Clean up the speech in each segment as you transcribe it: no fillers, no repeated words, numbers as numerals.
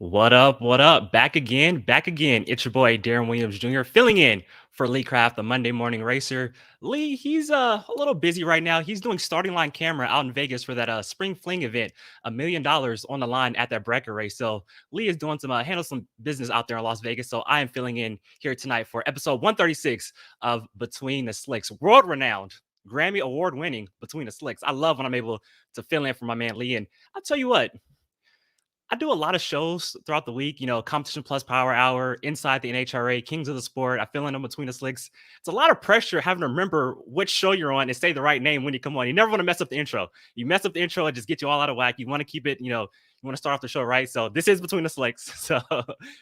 What up? What up? Back again, back again. It's your boy Darren Williams Jr. filling in for Lee Craft, the Monday morning racer. Lee, he's a little busy right now. He's doing starting line camera out in Vegas for that spring fling event. $1 million on the line at that bracket race. So Lee is doing some handle some business out there in Las Vegas. So I am filling in here tonight for episode 136 of Between the Slicks, world renowned. Grammy award winning Between the Slicks. I love when I'm able to fill in for my man Lee. And I'll tell you what, I do a lot of shows throughout the week, Competition Plus Power Hour, Inside the NHRA, Kings of the Sport. I fill in Between the Slicks. It's a lot of pressure having to remember which show you're on and say the right name when you come on. You never want to mess up the intro. You mess up the intro, it just gets you all out of whack. You want to keep it, you want to start off the show right. So this is Between the Slicks. So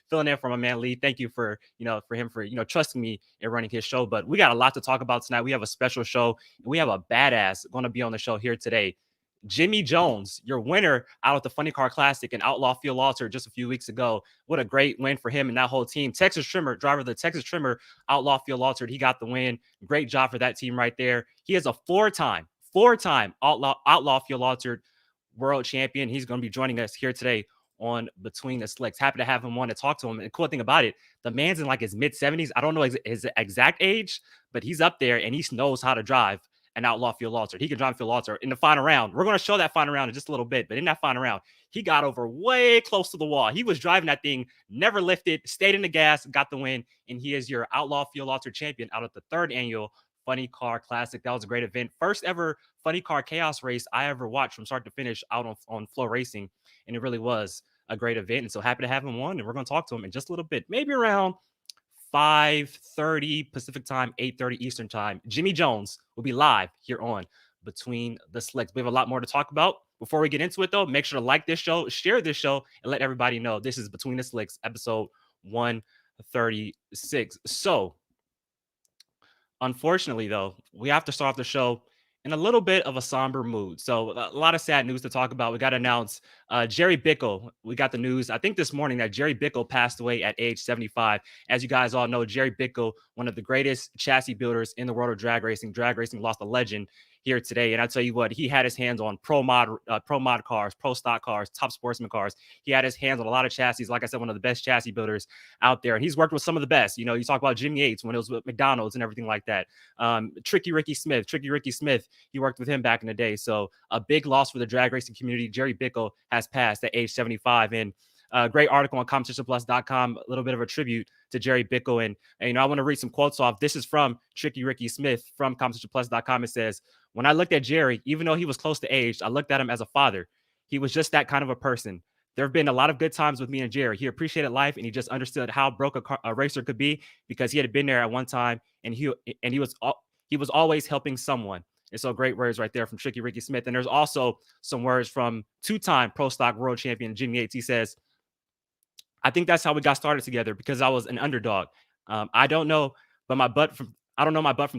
filling in for my man Lee. Thank you for trusting me in running his show. But we got a lot to talk about tonight. We have a special show, and we have a badass going to be on the show here today. Jimmy Jones, your winner out of the Funny Car Classic and Outlaw Field Alter just a few weeks ago. What a great win for him and that whole team. Texas Trimmer, driver of the Texas Trimmer Outlaw Field Altered. He got the win. Great job for that team right there. He is a four-time Outlaw Field Altered world champion. He's going to be joining us here today on Between the Slicks. Happy to have him on to talk to him. And the cool thing about it, the man's in like his mid-70s. I don't know his exact age, but he's up there and he knows how to drive an Outlaw Field Alter. He can drive Field Alter in the final round. We're going to show that final round in just a little bit, but in that final round, he got over way close to the wall. He was driving that thing, never lifted, stayed in the gas, got the win, and he is your Outlaw Field Alter champion out of the third annual Funny Car Classic. That was a great event. First ever Funny Car Chaos race I ever watched from start to finish out on Flow Racing, and it really was a great event. And so happy to have him on, and we're going to talk to him in just a little bit, maybe around 5:30 Pacific time, 8:30 Eastern time. Jimmy Jones will be live here on Between the Slicks. We have a lot more to talk about. Before we get into it, though, make sure to like this show, share this show, and let everybody know this is Between the Slicks, episode 136. So, unfortunately, though, we have to start off the show in a little bit of a somber mood. So a lot of sad news to talk about. We got to announce Jerry Bickle. We got the news, I think this morning, that Jerry Bickle passed away at age 75. As you guys all know, Jerry Bickle, one of the greatest chassis builders in the world of drag racing. Drag racing lost a legend here today. And I tell you what, he had his hands on pro mod cars, pro stock cars, top sportsman cars. He had his hands on a lot of chassis. Like I said, one of the best chassis builders out there. And he's worked with some of the best. You talk about Jimmy Yates when it was with McDonald's and everything like that. Tricky Ricky Smith, he worked with him back in the day. So a big loss for the drag racing community. Jerry Bickle has passed at age 75. And a great article on competitionplus.com, a little bit of a tribute to Jerry Bickle. And I want to read some quotes off. This is from Tricky Ricky Smith from competitionplus.com. It says, "When I looked at Jerry, even though he was close to age, I looked at him as a father. He was just that kind of a person. There have been a lot of good times with me and Jerry. He appreciated life, and he just understood how broke a racer could be because he had been there at one time, and he was always helping someone." And so great words right there from Tricky Ricky Smith. And there's also some words from two-time Pro Stock world champion Jimmy Yates. He says, "I think that's how we got started together because I was an underdog. I don't know my butt from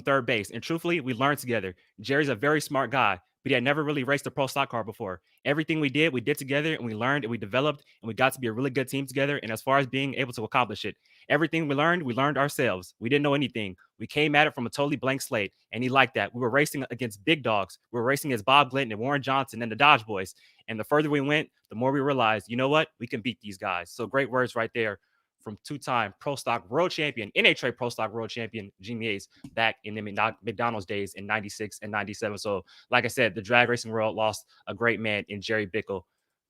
third base. And truthfully, we learned together. Jerry's a very smart guy, but he had never really raced a pro stock car before. Everything we did together, and we learned and we developed, and we got to be a really good team together. And as far as being able to accomplish it, everything we learned ourselves. We didn't know anything. We came at it from a totally blank slate, and he liked that. We were racing against big dogs. We were racing against Bob Glinton and Warren Johnson and the Dodge Boys. And the further we went, the more we realized, you know what? We can beat these guys." So great words right there from two-time Pro Stock world champion, NHRA Pro Stock world champion Jimmy Yates back in the McDonald's days in 96 and 97. So like I said, the drag racing world lost a great man in Jerry Bickle.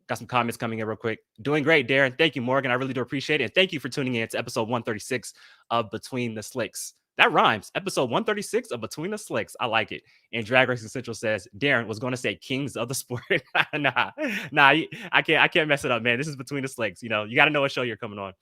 Got some comments coming in real quick. "Doing great, Darren. Thank you, Morgan. I really do appreciate it. And thank you for tuning in to episode 136 of Between the Slicks." That rhymes. Episode 136 of Between the Slicks. I like it. And Drag Racing Central says, Darren was going to say Kings of the Sport. nah, I can't mess it up, man. This is Between the Slicks. You got to know what show you're coming on.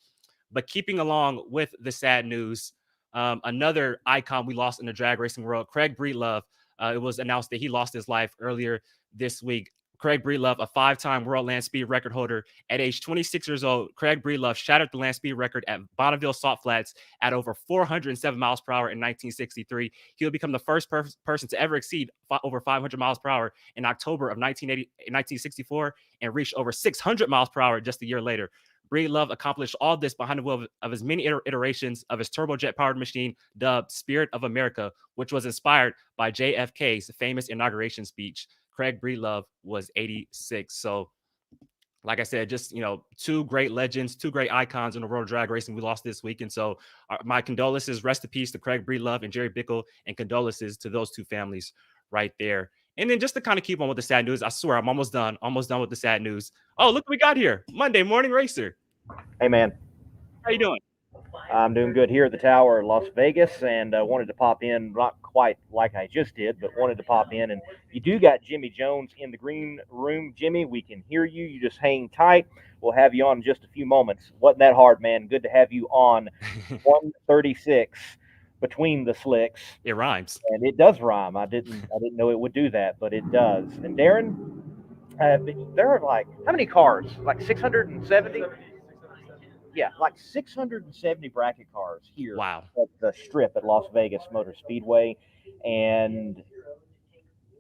But keeping along with the sad news, another icon we lost in the drag racing world, Craig Breedlove. It was announced that he lost his life earlier this week. Craig Breedlove, a 5-time world land speed record holder at age 26 years old. Craig Breedlove shattered the land speed record at Bonneville Salt Flats at over 407 miles per hour in 1963. He'll become the first person to ever exceed over 500 miles per hour in October of 1964 and reach over 600 miles per hour just a year later. Breedlove accomplished all this behind the wheel of his many iterations of his turbojet-powered machine dubbed Spirit of America, which was inspired by JFK's famous inauguration speech. Craig Breedlove was 86. So like I said, just two great legends, two great icons in the world of drag racing. We lost this week, and so my condolences, rest in peace to Craig Breedlove and Jerry Bickle, and condolences to those two families right there. And then just to kind of keep on with the sad news, I swear I'm almost done with the sad news. Oh, look what we got here, Monday Morning Racer. Hey, man. How you doing? I'm doing good here at the Tower in Las Vegas, and wanted to pop in, not quite like I just did, but wanted to pop in. And you do got Jimmy Jones in the green room. Jimmy, we can hear you. You just hang tight. We'll have you on in just a few moments. Wasn't that hard, man? Good to have you on 136 between the slicks. It rhymes. And it does rhyme. I didn't know it would do that, but it does. And Darren, there are like how many cars? Like 670? Yeah, like 670 bracket cars here Wow. at the strip at Las Vegas Motor Speedway. And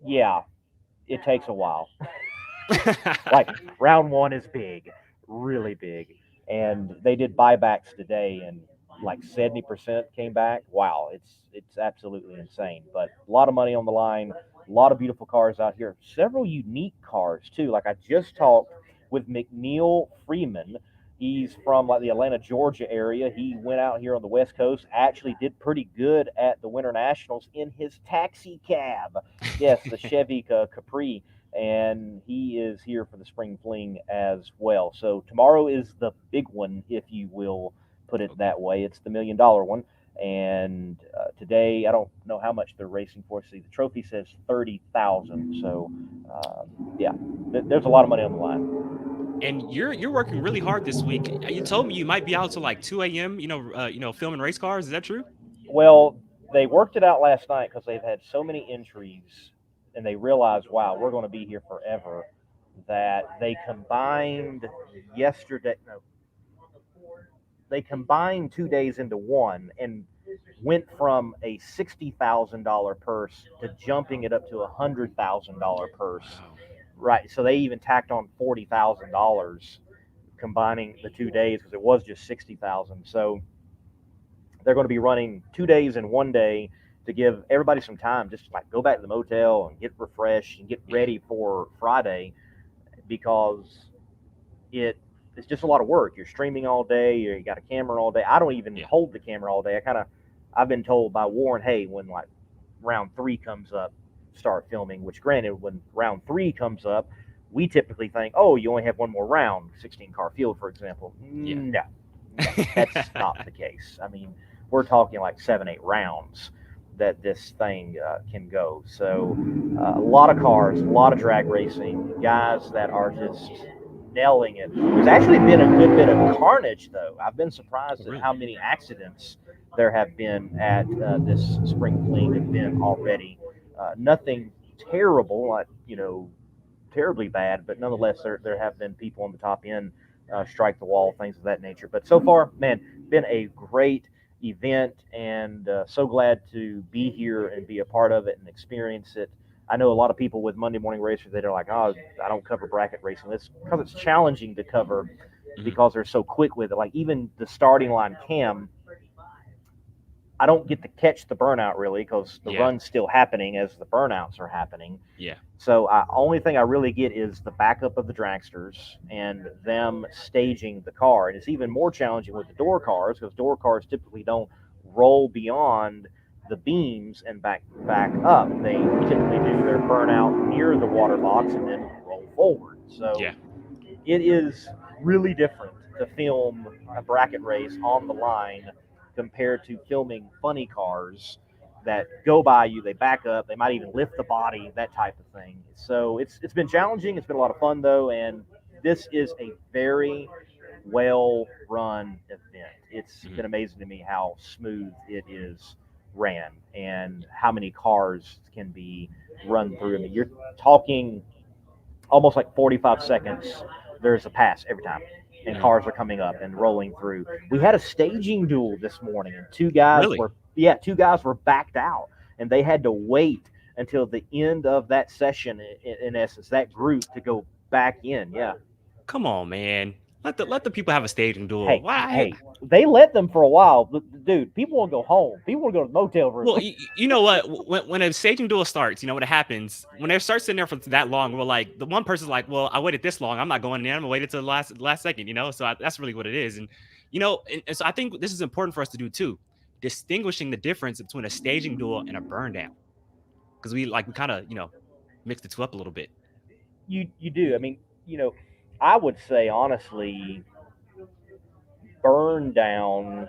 yeah, it takes a while. Like round one is big, really big. And they did buybacks today and like 70% came back. Wow, it's absolutely insane. But a lot of money on the line, a lot of beautiful cars out here. Several unique cars too. Like I just talked with McNeil Freeman. He's from like the Atlanta, Georgia area. He went out here on the West Coast, actually did pretty good at the Winter Nationals in his taxi cab. Yes, the Chevy Capri, and he is here for the spring fling as well. So tomorrow is the big one, if you will put it that way. It's the $1 million one. And today, I don't know how much they're racing for. See, the trophy says 30,000. So, yeah, there's a lot of money on the line. And you're working really hard this week. You told me you might be out till like 2 a.m. Filming race cars. Is that true? Well, they worked it out last night because they've had so many entries, and they realized, wow, we're going to be here forever. That they combined yesterday. No, they combined 2 days into one and went from a $60,000 purse to jumping it up to $100,000 purse. Wow. Right. So they even tacked on $40,000 combining the 2 days because it was just 60,000. So they're going to be running 2 days in one day to give everybody some time just to like go back to the motel and get refreshed and get ready for Friday because it's just a lot of work. You're streaming all day. You got a camera all day. I don't even Yeah. hold the camera all day. I've been told by Warren, hey, when like round three comes up, start filming. Which, granted, when round three comes up, we typically think, oh, you only have one more round, 16 car field, for example. Yeah. No, that's not the case. I mean, we're talking like 7, 8 rounds that this thing can go. So a lot of cars, a lot of drag racing, guys that are just nailing it. There's actually been a good bit of carnage, though. I've been surprised at Really? how many accidents there have been at this spring fling event already. Nothing terrible, like terribly bad, but nonetheless, there have been people on the top end strike the wall, things of that nature. But so far, man, been a great event, and so glad to be here and be a part of it and experience it. I know a lot of people with Monday Morning Racers that are like, oh, I don't cover bracket racing. It's because it's challenging to cover Mhm. because they're so quick with it. Like even the starting line cam, I don't get to catch the burnout really because the Yeah. run's still happening as the burnouts are happening. Yeah. So only thing I really get is the backup of the dragsters and them staging the car. And it's even more challenging with the door cars because door cars typically don't roll beyond the beams and back up. They typically do their burnout near the water box and then roll forward. So Yeah. it is really different to film a bracket race on the line compared to filming funny cars that go by you, they back up, they might even lift the body, that type of thing. So it's been challenging. It's been a lot of fun though, and this is a very well run event. It's Mhm. been amazing to me how smooth it is ran and how many cars can be run through. I mean, you're talking almost like 45 seconds. There's a pass every time, and Mhm. cars are coming up and rolling through. We had a staging duel this morning, and two guys were backed out, and they had to wait until the end of that session, in essence, that group to go back in. Yeah, Come on, man. let the people have a staging duel. Hey, Why? hey, they let them for a while. But, dude, people want to go home. People want to go to the motel Well, room. you know what? When a staging duel starts, you know what happens when they start sitting there for that long. Well, like the one person's like, "Well, I waited this long. I'm not going in. I'm gonna wait until the last second." You know, so that's really what it is. And and so I think this is important for us to do too, distinguishing the difference between a staging duel and a burn down, because we kind of mix the two up a little bit. You do. I mean, I would say honestly, burn down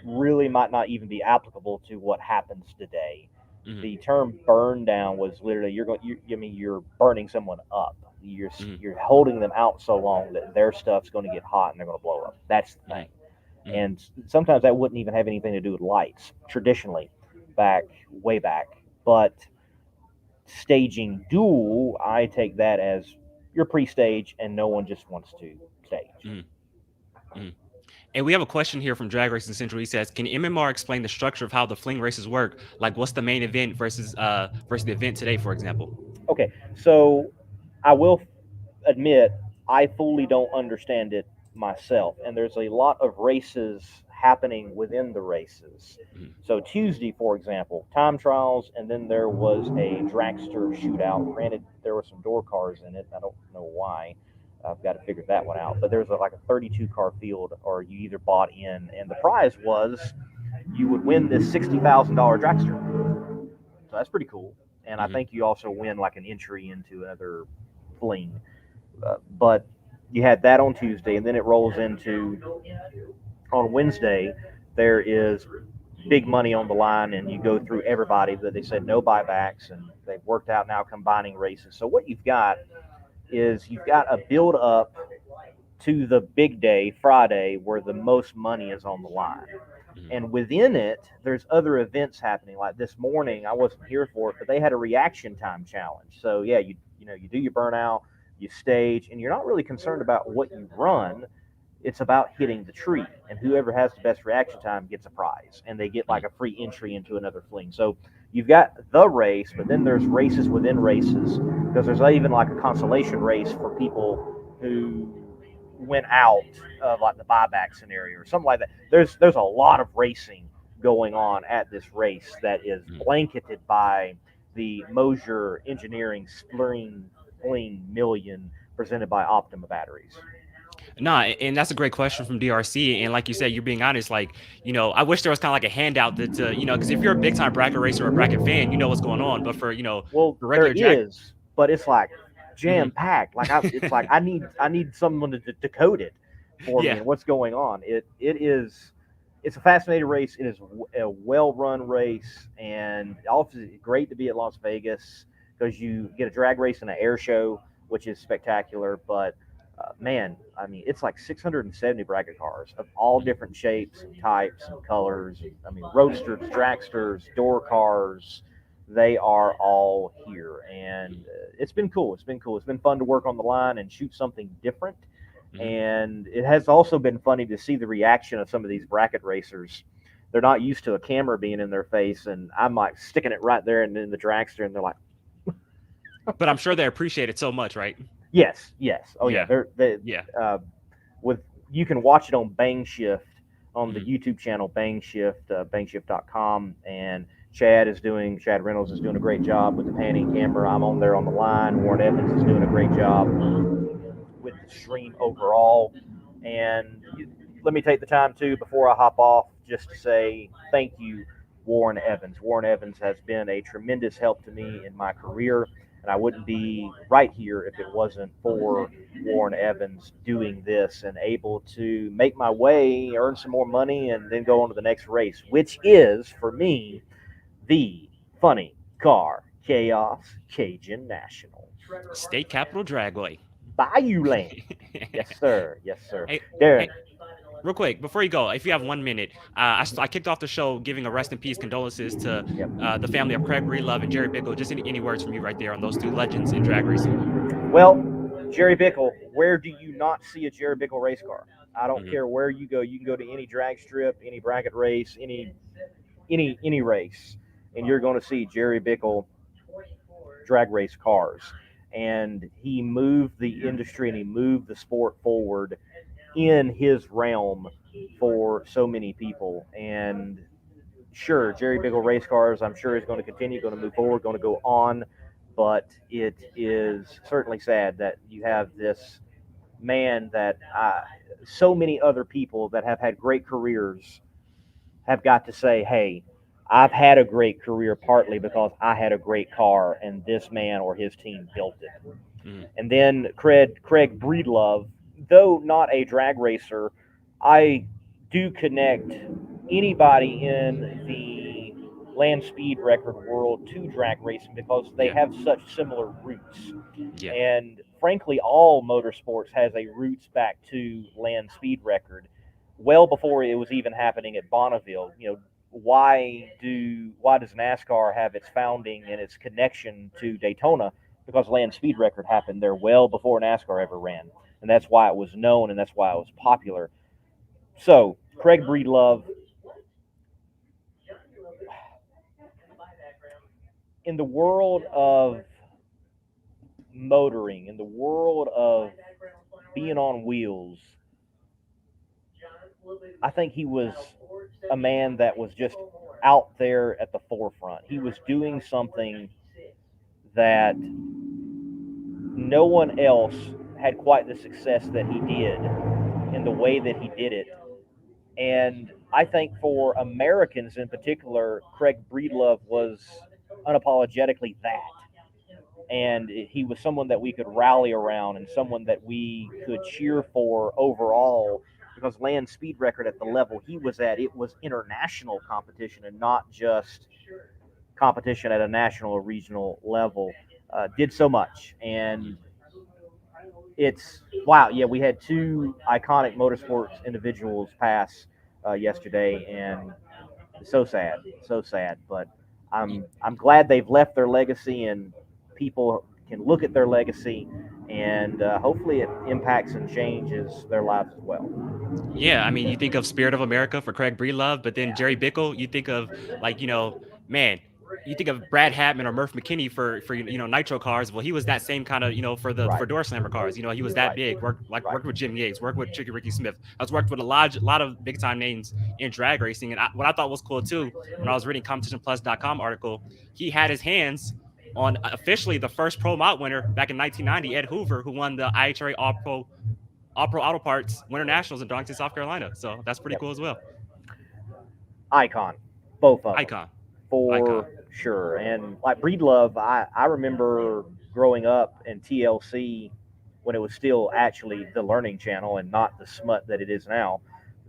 really might not even be applicable to what happens today. Hmm. The term burn down was literally you're burning someone up. Hmm. You're holding them out so long that their stuff's going to get hot and they're going to blow up. That's the Hmm. thing. Hmm. And sometimes that wouldn't even have anything to do with lights traditionally, way back. But staging duel, I take that as you're pre-stage and no one just wants to stage. Hmm. Hmm. And we have a question here from Drag Racing Central. He says, "Can MMR explain the structure of how the fling races work? Like, what's the main event versus the event today, for example?" Okay, so I will admit I fully don't understand it myself, and there's a lot of races happening within the races. Mhm. So Tuesday, for example, time trials, and then there was a dragster shootout. Granted, there were some door cars in it. I don't know why. I've got to figure that one out. But there's like a 32 car field, or you either bought in, and the prize was you would win this $60,000 dragster. So that's pretty cool. And I Mhm. think you also win like an entry into another fling. But you had that on Tuesday, and then it rolls into on Wednesday. There is big money on the line, and you go through everybody. That they said no buybacks, and they've worked out now combining races. So what you've got is you've got a build up to the big day Friday, where the most money is on the line. Mhm. And within it, there's other events happening. Like this morning, I wasn't here for it, but they had a reaction time challenge. So yeah, you do your burnout, you stage, and you're not really concerned about what you run. It's about hitting the tree, and whoever has the best reaction time gets a prize, and they get like Mhm. a free entry into another fling. So you've got the race, but then there's races within races because there's even like a consolation race for people who went out of like the buyback scenario or something like that. There's a lot of racing going on at this race that is Mhm. blanketed by the Mosier Engineering Fling Million presented by Optima Batteries. Nah, and that's a great question from DRC. And like you said, you're being honest. Like, I wish there was kind of like a handout because if you're a big time bracket racer or a bracket fan, you know what's going on. But for Well, for there regular drag, is, but it's like mhm. jam packed. It's like I need someone to decode it for me Yeah. and what's going on. It's a fascinating race. It is a well run race, and also great to be at Las Vegas because you get a drag race and an air show, which is spectacular. But man, I mean, it's like 670 bracket cars of all Mhm. different shapes and types and colors. I mean, roadsters, dragsters, door cars, they are all here, and it's been cool. It's been cool. It's been fun to work on the line and shoot something different. Mhm. And it has also been funny to see the reaction of some of these bracket racers. They're not used to a camera being in their face, and I'm like sticking it right there in the dragster, and they're like, But I'm sure they appreciate it so much, right? "Yes, yes, oh yeah." Yeah. They Yeah. uh, with you can watch it on Bang Shift on the Mhm. YouTube channel Bang Shift, bangshift.com, and Chad Reynolds is doing a great job with the panning camera. I'm on there on the line. Warren Evans is doing a great job with the stream overall. And let me take the time too before I hop off just to say thank you, Warren Evans. Warren Evans has been a tremendous help to me in my career, and I wouldn't be right here if it wasn't for Warren Evans doing this and able to make my way, earn some more money, and then go on to the next race, which is for me the Funny Car Chaos Cajun National. State Capital Dragway. Bayou Land. Yes, sir. Yes, sir. Hey, Darren. hey, real quick before you go, if you have 1 minute, I kicked off the show giving a rest in peace condolences to Yep. the family of Craig Breedlove and Jerry Bickle. Just any words from you right there on those two legends in drag racing. Well, Jerry Bickle, where do you not see a Jerry Bickle race car? I don't Hmm. care where you go. You can go to any drag strip, any bracket race, any race, and you're going to see Jerry Bickle drag race cars. And he moved the industry and he moved the sport forward in his realm for so many people. And sure, Jerry Bickle race cars, I'm sure is going to continue, going to move forward, going to go on. But it is certainly sad that you have this man that so many other people that have had great careers have got to say, hey, I've had a great career partly because I had a great car and this man or his team built it. Mhm. And then Craig Breedlove, though not a drag racer, I do connect anybody in the land speed record world to drag racing because they Yeah. have such similar roots. Yeah. And frankly, all motorsports has a roots back to land speed record, well before it was even happening at Bonneville. You know, why does NASCAR have its founding and its connection to Daytona? Because land speed record happened there well before NASCAR ever ran, and that's why it was known and that's why it was popular. So Craig Breedlove, in the world of motoring, in the world of being on wheels, I think he was a man that was just out there at the forefront. He was doing something that no one else had quite the success that he did in the way that he did it. And I think for Americans in particular, Craig Breedlove was unapologetically that. And he was someone that we could rally around and someone that we could cheer for overall because land speed record at the level he was at, it was international competition and not just competition at a national or regional level. Did so much. And it's wow. Yeah, we had two iconic motorsports individuals pass yesterday, and so sad, so sad. But I'm glad they've left their legacy, and people can look at their legacy, and hopefully it impacts and changes their lives as well. Yeah, I mean, you think of Spirit of America for Craig Breedlove, but then Jerry Bickle, you think of like, man, you think of Brad Hatman or Murph McKinney for nitro cars. Well, he was that same kind of, for Right, door slammer cars. He was that right, big. Worked right. with Jim Yates, worked with Tricky Ricky Smith. I was worked with a lot of big time names in drag racing. And what I thought was cool too, when I was reading competitionplus.com article, he had his hands on officially the first pro mod winner back in 1990, Ed Hoover, who won the IHRA All Pro Auto Parts Winter Nationals in Darlington, South Carolina. So that's pretty Yep. cool as well. Icon, both of them, Icon, icon. for sure. And like Breedlove, I remember growing up in TLC when it was still actually the Learning Channel and not the smut that it is now.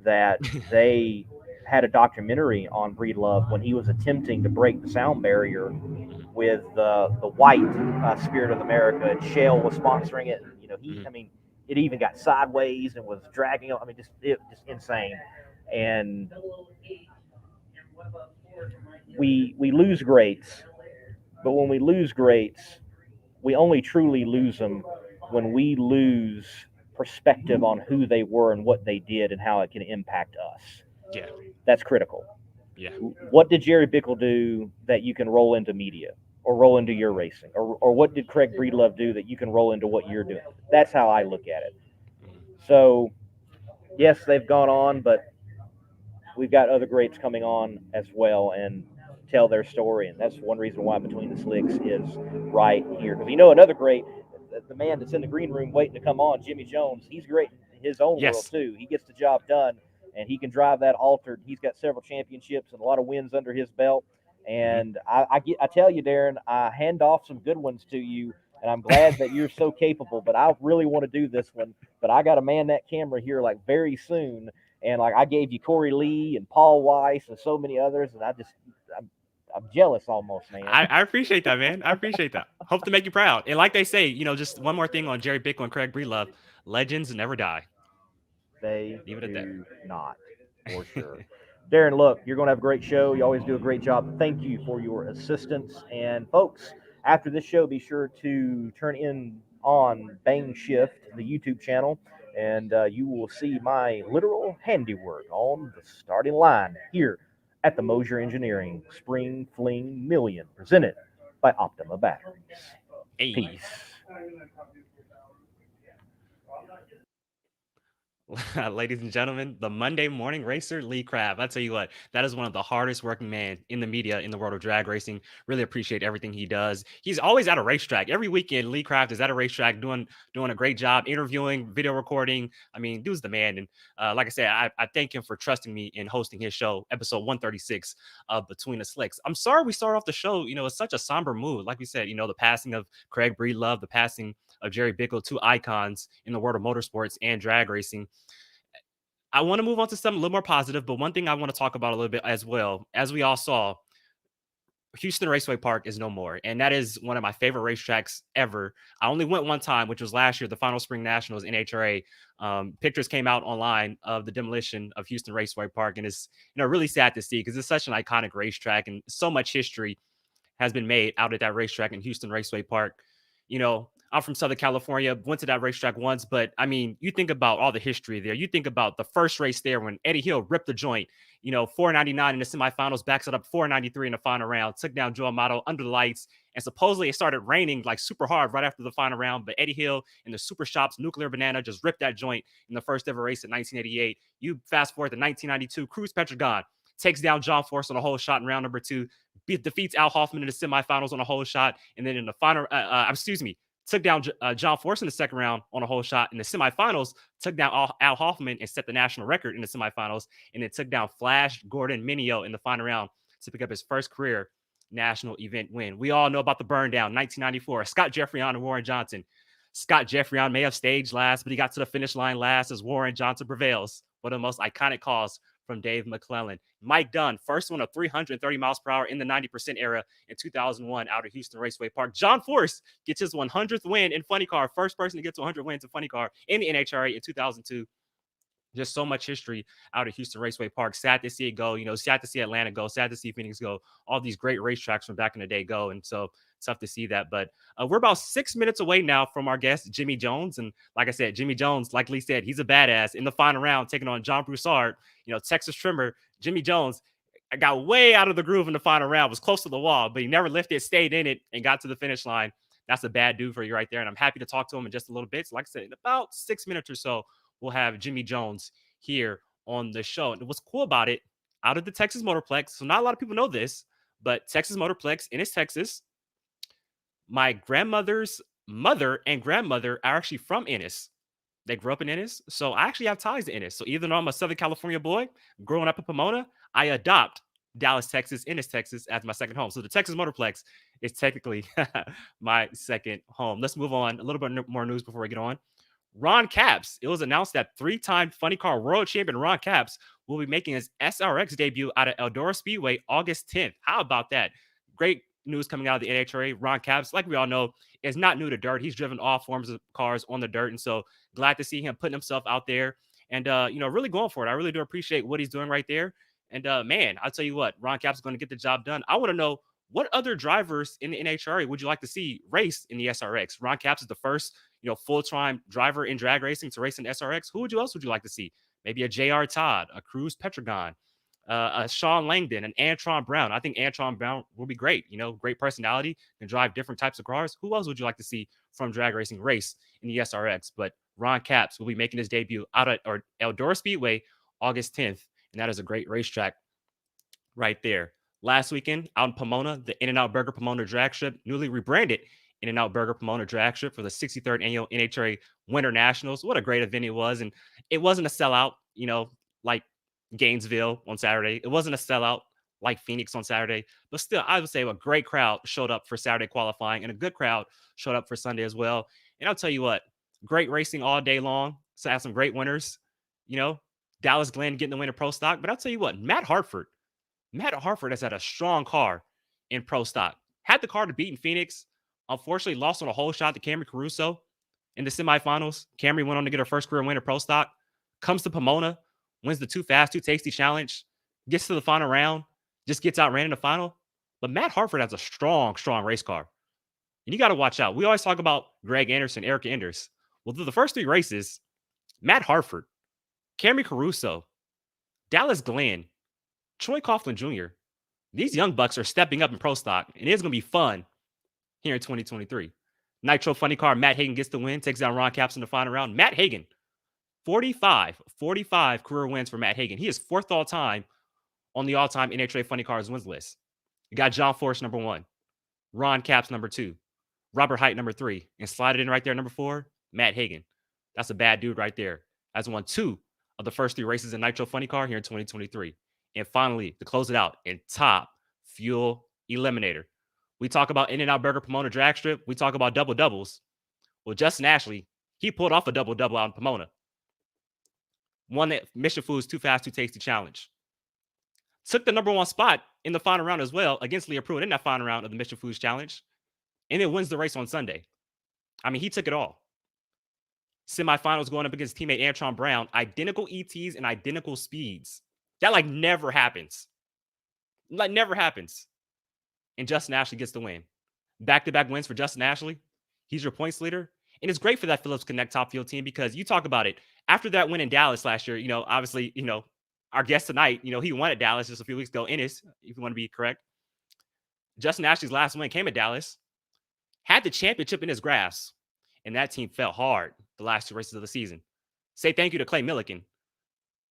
That they had a documentary on Breedlove when he was attempting to break the sound barrier Mhm, with the white Spirit of America, and Shell was sponsoring it. And, mhm. I mean, it even got sideways and was dragging. I mean, just insane. And we lose greats, but when we lose greats, we only truly lose them when we lose perspective on who they were and what they did and how it can impact us. Yeah, That's critical. yeah. What did Jerry Bickle do that you can roll into media or roll into your racing? Or what did Craig Breedlove do that you can roll into what you're doing? That's how I look at it. Mhm. So, yes, they've gone on, but we've got other greats coming on as well and tell their story. And that's one reason why Between the Slicks is right here. Because another great, the man that's in the green room waiting to come on, Jimmy Jones, he's great in his own world Yes. too. He gets the job done and he can drive that altered. He's got several championships and a lot of wins under his belt. Mhm. And I tell you, Darren, I hand off some good ones to you, and I'm glad that you're so capable. But I really want to do this one. But I got to man that camera here like very soon, and like I gave you Corey Lee and Paul Weiss and so many others, and I'm, I'm jealous almost, man. I appreciate that, man. I appreciate that. Hope to make you proud. And like they say, just one more thing on Jerry Bickle and Craig Breedlove, legends never die. They Leave it at that. do not, for sure. Darren, look, you're going to have a great show. You always do a great job. Thank you for your assistance. And folks, after this show, be sure to turn in on Bang Shift, the YouTube channel, and you will see my literal handiwork on the starting line here at the Mosier Engineering Spring Fling Million, presented by Optima Batteries. Hey. Peace. Ladies and gentlemen, the Monday morning racer, Lee Crabb. I tell you what, that is one of the hardest working men in the media in the world of drag racing. Really appreciate everything he does. He's always at a racetrack. Every weekend, Lee Craft is at a racetrack doing a great job interviewing, video recording. I mean, dude's the man. And like I said, I thank him for trusting me in hosting his show, episode 136 of Between the Slicks. I'm sorry we start off the show, it's such a somber mood. Like we said, the passing of Craig Breedlove, the passing of Jerry Bickle, two icons in the world of motorsports and drag racing. I want to move on to something a little more positive, but one thing I want to talk about a little bit as well, as we all saw, Houston Raceway Park is no more. And that is one of my favorite racetracks ever. I only went one time, which was last year, the Final Spring Nationals, NHRA. Pictures came out online of the demolition of Houston Raceway Park. And it's, really sad to see because it's such an iconic racetrack and so much history has been made out at that racetrack in Houston Raceway Park. I'm from Southern California, went to that racetrack once, but I mean, you think about all the history there. You think about the first race there when Eddie Hill ripped the joint, 499 in the semifinals, backs it up 493 in the final round, took down Joe Amato under the lights. And supposedly it started raining like super hard right after the final round. But Eddie Hill and the Super Shops Nuclear Banana just ripped that joint in the first ever race in 1988. You fast forward to 1992, Cruz Petragon takes down John Force on a whole shot in round number two, defeats Al Hoffman in the semifinals on a whole shot, and then in the final, took down John Force in the second round on a whole shot. In the semifinals, took down Al Hoffman and set the national record in the semifinals, and then took down Flash Gordon Minio in the final round to pick up his first career national event win. We all know about the burn down, 1994. Scott Jeffreyon and Warren Johnson. Scott Jeffreyon may have staged last, but he got to the finish line last as Warren Johnson prevails. One of the most iconic calls from Dave McClellan. Mike Dunn, first one of 330 miles per hour in the 90% era in 2001 out of Houston Raceway Park. John Force gets his 100th win in Funny Car, first person to get to 100 wins in Funny Car in the NHRA in 2002. Just so much history out of Houston Raceway Park. Sad to see it go. Sad to see Atlanta go. Sad to see Phoenix go. All these great racetracks from back in the day go. And so tough to see that. But we're about 6 minutes away now from our guest, Jimmy Jones. And like I said, Jimmy Jones, like Lee said, he's a badass in the final round, taking on John Broussard, Texas trimmer. Jimmy Jones got way out of the groove in the final round, was close to the wall, but he never lifted, stayed in it, and got to the finish line. That's a bad dude for you right there. And I'm happy to talk to him in just a little bit. So like I said, in about 6 minutes or so, we'll have Jimmy Jones here on the show. And what's cool about it, out of the Texas Motorplex, so not a lot of people know this, but Texas Motorplex, Ennis, Texas. My grandmother's mother and grandmother are actually from Ennis. They grew up in Ennis, so I actually have ties to Ennis. So even though I'm a Southern California boy, growing up in Pomona, I adopt Dallas, Texas, Ennis, Texas as my second home. So the Texas Motorplex is technically my second home. Let's move on. A little bit more news before we get on. Ron Capps. It was announced that three-time Funny Car World Champion Ron Capps will be making his SRX debut out of Eldora Speedway August 10th. How about that? Great news coming out of the NHRA. Ron Capps, like we all know, is not new to dirt. He's driven all forms of cars on the dirt, and so glad to see him putting himself out there and really going for it. I really do appreciate what he's doing right there. And man, I'll tell you what, Ron Capps is going to get the job done. I want to know what other drivers in the NHRA would you like to see race in the SRX? Ron Capps is the first full-time driver in drag racing to race in SRX. Who else would you like to see? Maybe a J.R. Todd, a Cruz Petragon, a Sean Langdon, an Antron Brown. I think Antron Brown will be great. Great personality, can drive different types of cars. Who else would you like to see from drag racing race in the SRX? But Ron Capps will be making his debut out at Eldora Speedway August 10th, and that is a great racetrack right there. Last weekend out in Pomona, the In-N-Out Burger Pomona Drag Strip, newly rebranded In-N-Out Burger Pomona Drag Strip for the 63rd annual NHRA Winter Nationals. What a great event it was. And it wasn't a sellout, like Gainesville on Saturday. It wasn't a sellout like Phoenix on Saturday. But still, I would say a great crowd showed up for Saturday qualifying and a good crowd showed up for Sunday as well. And I'll tell you what, great racing all day long. So I have some great winners, Dallas Glenn getting the win in Pro Stock. But I'll tell you what, Matt Hartford has had a strong car in Pro Stock. Had the car to beat in Phoenix. Unfortunately, lost on a whole shot to Camry Caruso in the semifinals. Camry went on to get her first career win in Pro Stock. Comes to Pomona, wins the Too Fast, Too Tasty challenge. Gets to the final round, just gets outran in the final. But Matt Hartford has a strong, strong race car. And you got to watch out. We always talk about Greg Anderson, Eric Enders. Well, through the first three races, Matt Hartford, Camry Caruso, Dallas Glenn, Troy Coughlin Jr., these young bucks are stepping up in Pro Stock, and it's going to be fun here in 2023. Nitro Funny Car, Matt Hagan gets the win, takes down Ron Capps in the final round. Matt Hagan, 45 career wins for Matt Hagan. He is fourth all time on the all-time NHRA Funny Cars wins list. You got John Force number 1, Ron Capps number 2, Robert Height number 3, and slide it in right there number 4, Matt Hagan. That's a bad dude right there. Has won 2 of the first 3 races in Nitro Funny Car here in 2023. And finally, to close it out, in Top Fuel Eliminator. We talk about In-N-Out Burger Pomona drag strip. We talk about double doubles. Well, Justin Ashley, he pulled off a double double out in Pomona. Won that Mission Foods Too Fast, Too Tasty challenge. Took the number 1 spot in the final round as well against Leah Pruitt in that final round of the Mission Foods challenge. And then wins the race on Sunday. I mean, he took it all. Semifinals going up against teammate Antron Brown, identical ETs and identical speeds. That like never happens. Like never happens. And Justin Ashley gets the win. Back-to-back wins for Justin Ashley. He's your points leader. And it's great for that Phillips Connect Top Fuel team because you talk about it. After that win in Dallas last year, obviously, our guest tonight, he won at Dallas just a few weeks ago. Ennis, if you want to be correct. Justin Ashley's last win came at Dallas. Had the championship in his grasp. And that team fell hard the last 2 races of the season. Say thank you to Clay Milliken.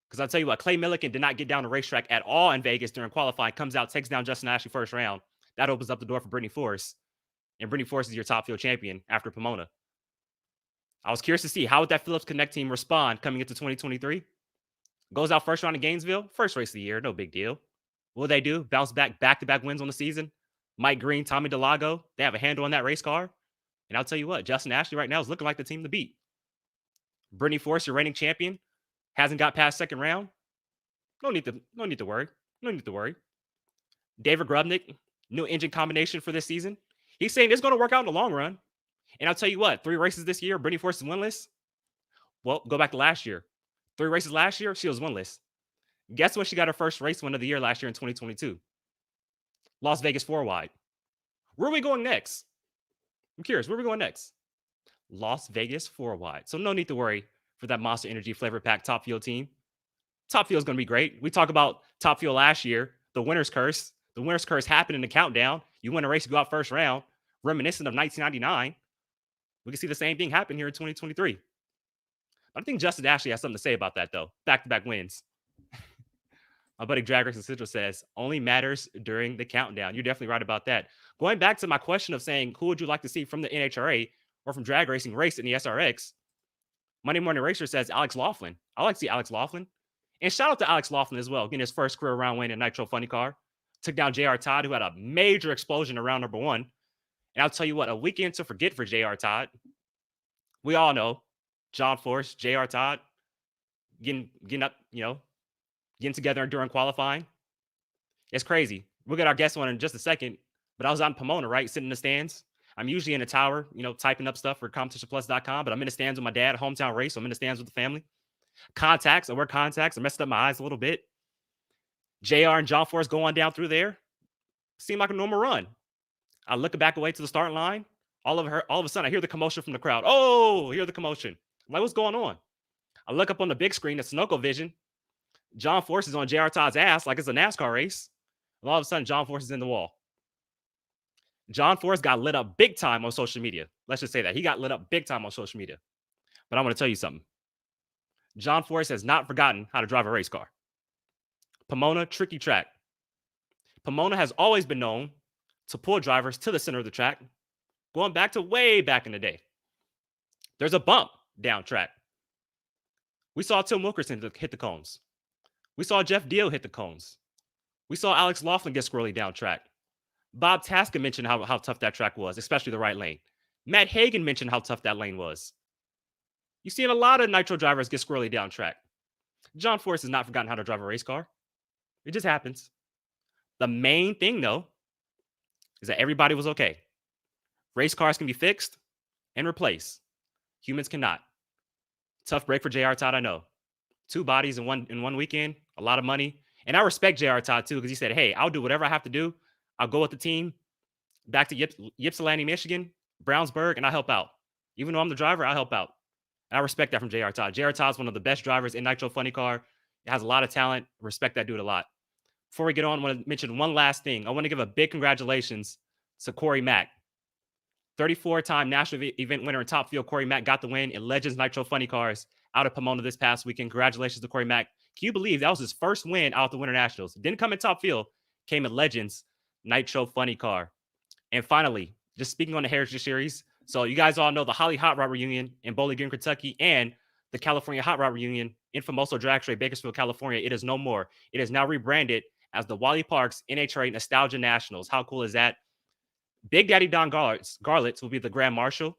Because I'll tell you what, Clay Milliken did not get down the racetrack at all in Vegas during qualifying. Comes out, takes down Justin Ashley first round. That opens up the door for Brittany Force. And Brittany Force is your top field champion after Pomona. I was curious to see how would that Phillips Connect team respond coming into 2023. Goes out first round in Gainesville. First race of the year. No big deal. What will they do? Bounce back-to-back wins on the season. Mike Green, Tommy DeLago. They have a handle on that race car. And I'll tell you what, Justin Ashley right now is looking like the team to beat. Brittany Force, your reigning champion, hasn't got past second round. No need to worry. No need to worry. David Grubnick, new engine combination for this season. He's saying it's going to work out in the long run. And I'll tell you what, 3 races this year, Brittany Force is winless. Well, go back to last year. 3 races last year, she was winless. Guess when she got her first race win of the year last year in 2022? Las Vegas 4-wide. Where are we going next? I'm curious, where are we going next? Las Vegas 4-wide. So no need to worry for that Monster Energy Flavor Pack Top Fuel team. Top Fuel is going to be great. We talked about Top Fuel last year, the winner's curse. The winner's curse happened in the countdown. You win a race, you go out first round. Reminiscent of 1999. We can see the same thing happen here in 2023. But I think Justin Ashley has something to say about that, though. Back-to-back wins. My buddy Drag Racing Central says, only matters during the countdown. You're definitely right about that. Going back to my question of saying, who would you like to see from the NHRA or from drag racing race in the SRX? Monday Morning Racer says Alex Laughlin. I like to see Alex Laughlin. And shout out to Alex Laughlin as well, getting his first career round win in Nitro Funny Car. Took down J.R. Todd, who had a major explosion around number 1. And I'll tell you what, a weekend to forget for J.R. Todd. We all know John Force, J.R. Todd, getting up, getting together during qualifying. It's crazy. We'll get our guest on in just a second. But I was out in Pomona, right? Sitting in the stands. I'm usually in a tower, typing up stuff for competitionplus.com, but I'm in the stands with my dad, hometown race. So I'm in the stands with the family. Contacts. I wear contacts. I messed up my eyes a little bit. JR and John Force go on down through there. Seemed like a normal run. I look back away to the starting line. All of a sudden, I hear the commotion from the crowd. Oh, hear the commotion. I'm like, what's going on? I look up on the big screen at Sunoco Vision. John Force is on JR Todd's ass like it's a NASCAR race. And all of a sudden, John Force is in the wall. John Force got lit up big time on social media. Let's just say that. He got lit up big time on social media. But I'm going to tell you something. John Force has not forgotten how to drive a race car. Pomona, tricky track. Pomona has always been known to pull drivers to the center of the track, going back to way back in the day. There's a bump down track. We saw Tim Wilkerson hit the cones. We saw Jeff Deal hit the cones. We saw Alex Laughlin get squirrely down track. Bob Tasca mentioned how tough that track was, especially the right lane. Matt Hagan mentioned how tough that lane was. You've seen a lot of nitro drivers get squirrely down track. John Force has not forgotten how to drive a race car. It just happens. The main thing, though, is that everybody was okay. Race cars can be fixed and replaced. Humans cannot. Tough break for J.R. Todd, I know. 2 bodies in one weekend, a lot of money. And I respect J.R. Todd, too, because he said, hey, I'll do whatever I have to do. I'll go with the team back to Ypsilanti, Michigan, Brownsburg, and I'll help out. Even though I'm the driver, I'll help out. And I respect that from J.R. Todd. J.R. Todd's one of the best drivers in Nitro Funny Car. He has a lot of talent. Respect that dude a lot. Before we get on, I want to mention one last thing. I want to give a big congratulations to Corey Mack. 34-time national event winner in Top Fuel, Corey Mack got the win in Legends Nitro Funny Cars out of Pomona this past weekend. Congratulations to Corey Mack. Can you believe that was his first win out the Winter Nationals? Didn't come in top field, came in Legends Nitro Funny Car. And finally, just speaking on the Heritage Series. So you guys all know the Holly Hot Rod reunion in Bowling Green, Kentucky, and the California Hot Rod reunion in Famoso Drag Straight, Bakersfield, California. It is no more. It is now rebranded as the Wally Parks NHRA Nostalgia Nationals. How cool is that? Big Daddy Don Garlitz will be the Grand Marshal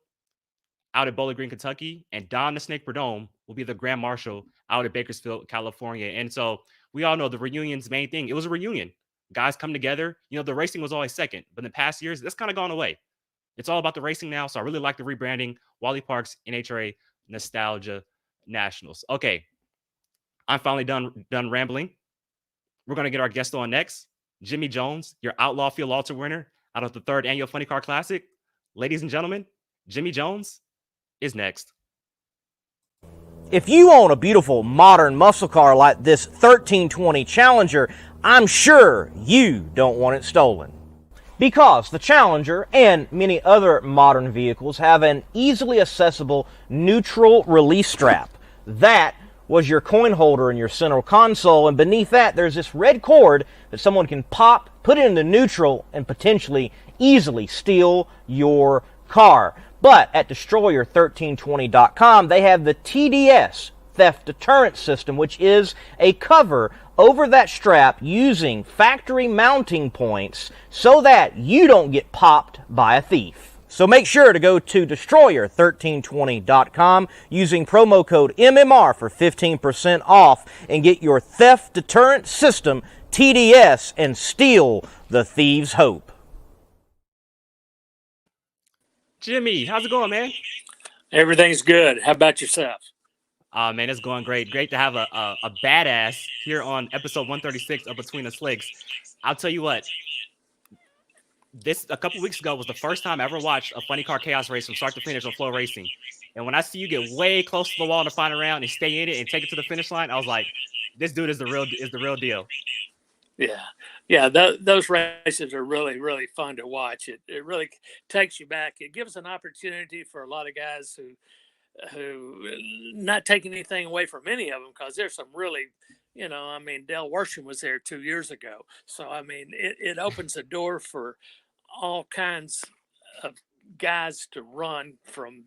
out at Bowling Green, Kentucky, and Don the Snake Perdome will be the Grand Marshal out at Bakersfield, California. And so we all know the reunion's main thing. It was a reunion. Guys come together. You know, the racing was always second, but in the past years, that's kind of gone away. It's all about the racing now. So I really like the rebranding. Wally Parks NHRA Nostalgia Nationals. Okay, I'm finally done rambling. We're gonna get our guest on next. Jimmy Jones, your Outlaw Field Altar winner out of the 3rd annual Funny Car Classic. Ladies and gentlemen, Jimmy Jones is next. If you own a beautiful modern muscle car like this 1320 Challenger, I'm sure you don't want it stolen. Because the Challenger and many other modern vehicles have an easily accessible neutral release strap. That was your coin holder in your center console, and beneath that there's this red cord that someone can pop, put it into neutral, and potentially easily steal your car. But at Destroyer1320.com, they have the TDS, Theft Deterrent System, which is a cover over that strap using factory mounting points so that you don't get popped by a thief. So make sure to go to Destroyer1320.com using promo code MMR for 15% off and get your Theft Deterrent System TDS and steal the thieves' hope. Jimmy, how's it going, man? Everything's good. How about yourself? Man, it's going great. Great to have a badass here on episode 136 of Between the Slicks. I'll tell you what, this a couple weeks ago was the first time I ever watched a Funny Car Chaos race from start to finish on Flow Racing. And when I see you get way close to the wall in the final round and stay in it and take it to the finish line, I was like, this dude is the real deal. Yeah. Those races are really, really fun to watch. It really takes you back. It gives an opportunity for a lot of guys who not taking anything away from any of them, because there's some really, Dale Worsham was there 2 years ago. So, it opens the door for all kinds of guys to run, from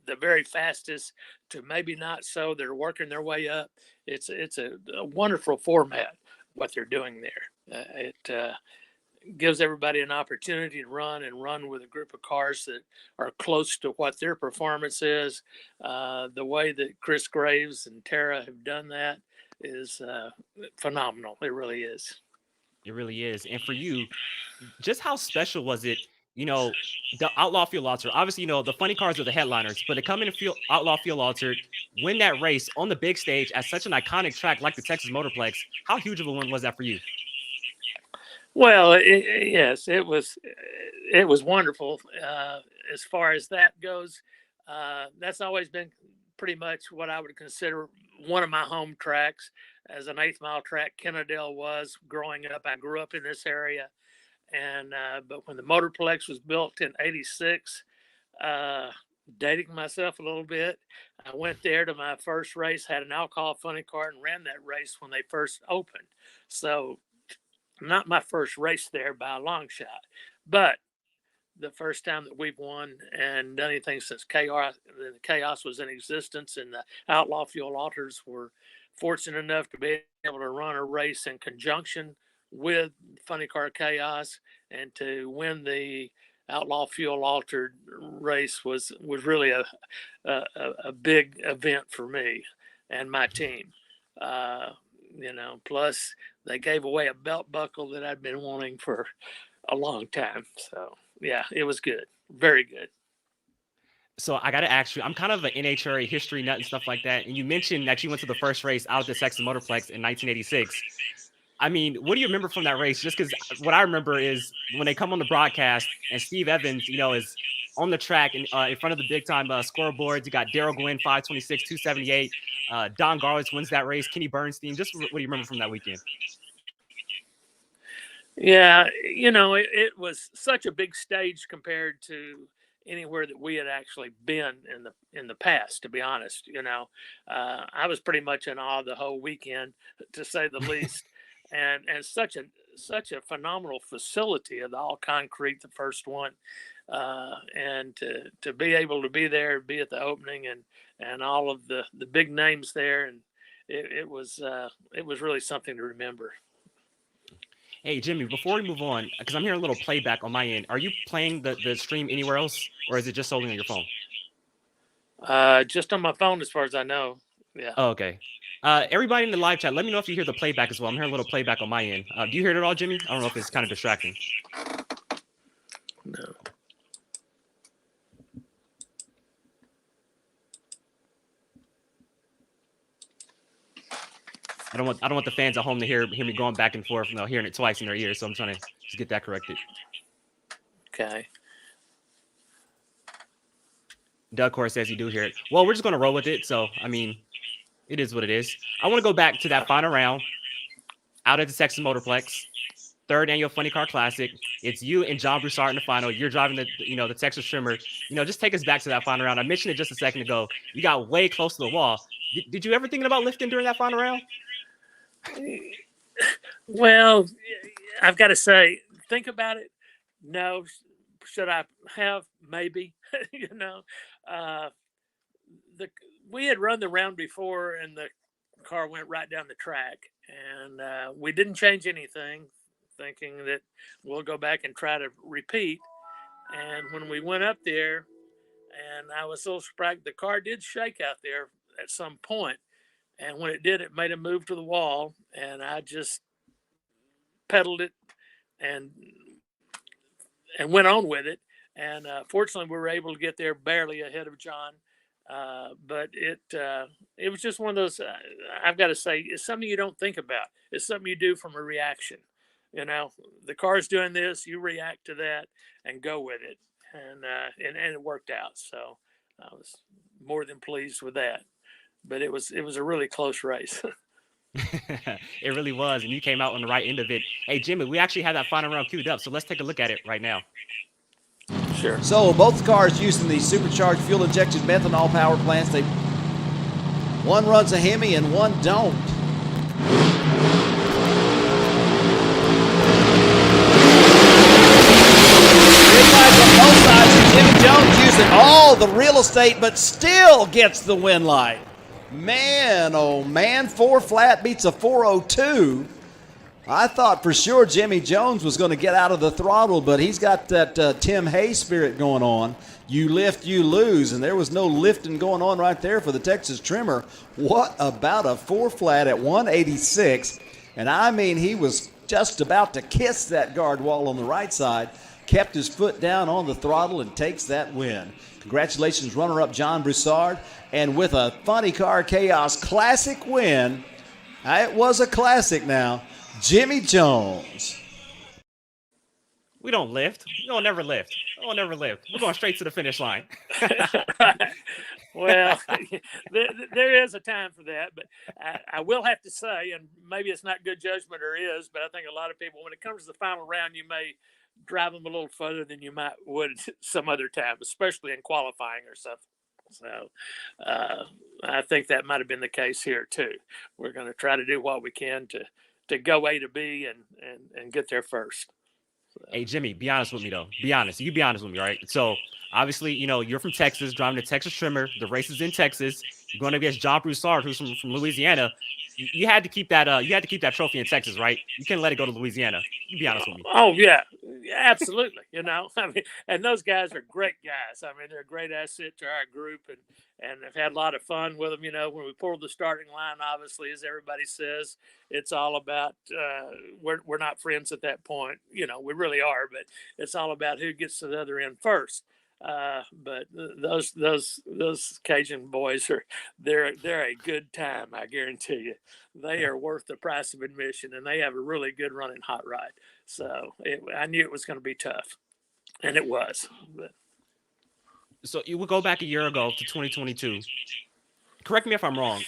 the very fastest to maybe not so. They're working their way up. It's a wonderful format, what they're doing there. It gives everybody an opportunity to run with a group of cars that are close to what their performance is. The way that Chris Graves and Tara have done that is phenomenal. It really is. It really is. And for you, just how special was it? You know, the Outlaw Field Altered. Obviously, you know, the funny cars are the headliners, but to come in and feel Outlaw Field Altered, win that race on the big stage at such an iconic track like the Texas Motorplex, how huge of a win was that for you? Well, yes, it was wonderful. As far as that goes, that's always been pretty much what I would consider one of my home tracks. As an 8th mile track, Kennedale was growing up. I grew up in this area, and but when the Motorplex was built in '86, dating myself a little bit, I went there to my first race, had an alcohol funny car, and ran that race when they first opened. So, not my first race there by a long shot, but the first time that we've won and done anything since Chaos was in existence, and the Outlaw Fuel Alters were fortunate enough to be able to run a race in conjunction with Funny Car Chaos, and to win the Outlaw Fuel Altered race was really a big event for me and my team. Plus they gave away a belt buckle that I'd been wanting for a long time. So yeah, it was good. Very good. So I got to ask you, I'm kind of an NHRA history nut and stuff like that. And you mentioned that you went to the first race out at the Texas Motorplex in 1986. I mean, what do you remember from that race? Just because what I remember is when they come on the broadcast and Steve Evans, you know, is on the track and in front of the big time scoreboards. You got Daryl Gwynn, 526, 278. Don Garlitz wins that race. Kenny Bernstein. Just what do you remember from that weekend? Yeah, it was such a big stage compared to anywhere that we had actually been in the past. To be honest, I was pretty much in awe the whole weekend, to say the least, and such a phenomenal facility of the all concrete, the first one, and to be able to be there, be at the opening, and all of the big names there, and it was really something to remember. Hey, Jimmy, before we move on, because I'm hearing a little playback on my end, are you playing the stream anywhere else, or is it just solely on your phone? Just on my phone, as far as I know. Yeah. Oh, okay. Everybody in the live chat, let me know if you hear the playback as well. I'm hearing a little playback on my end. Do you hear it at all, Jimmy? I don't know if it's kind of distracting. No. I don't want the fans at home to hear me going back and forth, hearing it twice in their ears. So I'm trying to just get that corrected. Okay. Doug Core says you do hear it. Well, we're just going to roll with it. So, I mean, it is what it is. I want to go back to that final round out at the Texas Motorplex, 3rd annual Funny Car Classic. It's you and John Broussard in the final. You're driving the Texas Trimmer. Just take us back to that final round. I mentioned it just a second ago. You got way close to the wall. Did you ever think about lifting during that final round? Well, I've got to say, think about it. No. Should I have? Maybe. We had run the round before, and the car went right down the track, and we didn't change anything, thinking that we'll go back and try to repeat. And when we went up there, and I was so surprised, the car did shake out there at some point. And when it did, it made a move to the wall, and I just pedaled it and went on with it. And fortunately, we were able to get there barely ahead of John. But it was just one of those. I've got to say, it's something you don't think about. It's something you do from a reaction. The car's doing this, you react to that and go with it, and it worked out. So I was more than pleased with that. But it was a really close race. It really was, and you came out on the right end of it. Hey, Jimmy, we actually have that final round queued up, so let's take a look at it right now. Sure. So both cars using the supercharged fuel-injected methanol power plants. One runs a Hemi and one don't. Big lights on both sides, and Jimmy Jones using all the real estate, but still gets the win light. Man, oh man, 4 flat beats a 402. I thought for sure Jimmy Jones was going to get out of the throttle, but he's got that Tim Hayes spirit going on. You lift, you lose, and there was no lifting going on right there for the Texas Trimmer. What about a 4 flat at 186? And I mean, he was just about to kiss that guard wall on the right side, kept his foot down on the throttle, and takes that win. Congratulations, runner-up John Broussard. And with a Funny Car Chaos Classic win, it was a classic now, Jimmy Jones. We don't lift. We'll never lift. We'll never lift. We're going straight to the finish line. Well, there is a time for that, but I will have to say, and maybe it's not good judgment or is, but I think a lot of people, when it comes to the final round, you may drive them a little further than you might would some other time, especially in qualifying or something. So I think that might have been the case here too. We're going to try to do what we can to go A to B and get there first. So. Hey, Jimmy, be honest with me, though. Be honest. You be honest with me, right? So, obviously, you're from Texas, driving the Texas Trimmer. The race is in Texas. You're going against John Broussard, who's from Louisiana. You had to keep that. You had to keep that trophy in Texas, right? You can't let it go to Louisiana. You be honest with me. Oh yeah, absolutely. I mean, and those guys are great guys. I mean, they're a great asset to our group, and have had a lot of fun with them. When we pulled the starting line, obviously, as everybody says, it's all about we're not friends at that point. We really are, but it's all about who gets to the other end first. But those Cajun boys they're a good time. I guarantee you, they are worth the price of admission, and they have a really good running hot rod. So I knew it was going to be tough, and it was. But. So you would go back a year ago to 2022. Correct me if I'm wrong.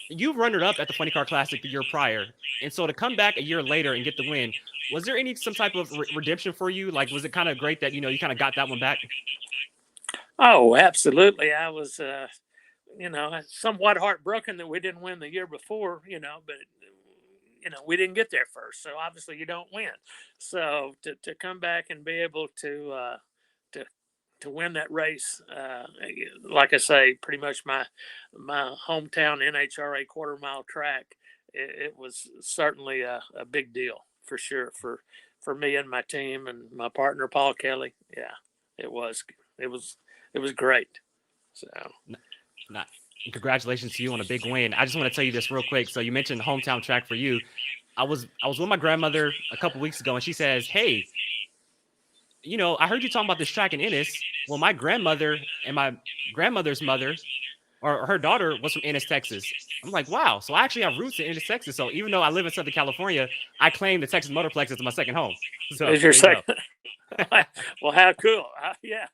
You runner up at the Funny Car Classic the year prior, and so to come back a year later and get the win, was there some type of redemption for you? Like, was it kind of great that you kind of got that one back? Oh, absolutely. I was, somewhat heartbroken that we didn't win the year before, but we didn't get there first. So obviously you don't win. So to come back and be able to to win that race, like I say, pretty much my hometown NHRA quarter mile track, it was certainly a big deal for sure for me and my team and my partner Paul Kelly. Yeah, it was it was it was great. So Not congratulations to you on a big win. I just want to tell you this real quick. So you mentioned hometown track for you. I was with my grandmother a couple weeks ago, and she says, "Hey, I heard you talking about this track in Ennis. Well, my grandmother and my grandmother's mother, or her daughter, was from Ennis, Texas." I'm like, wow. So I actually have roots in Ennis, Texas. So even though I live in Southern California, I claim the Texas Motorplex as my second home. So is your there you go. second? Well, how cool! Yeah,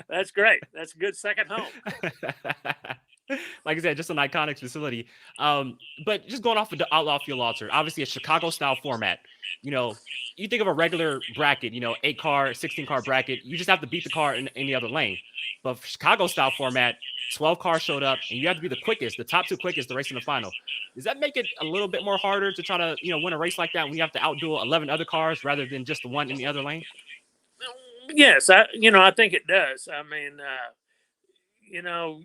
that's great. That's a good second home. Like I said, just an iconic facility. But just going off of the Outlaw Fuel Altar, obviously a Chicago style format. You know, you think of a regular bracket, 8 car, 16 car bracket. You just have to beat the car in any other lane. But for Chicago style format, 12 cars showed up, and you have to be the quickest, the top two quickest to race in the final. Does that make it a little bit more harder to try to, win a race like that when you have to outdo 11 other cars rather than just the one in the other lane? Yes, I think it does. I mean, you know,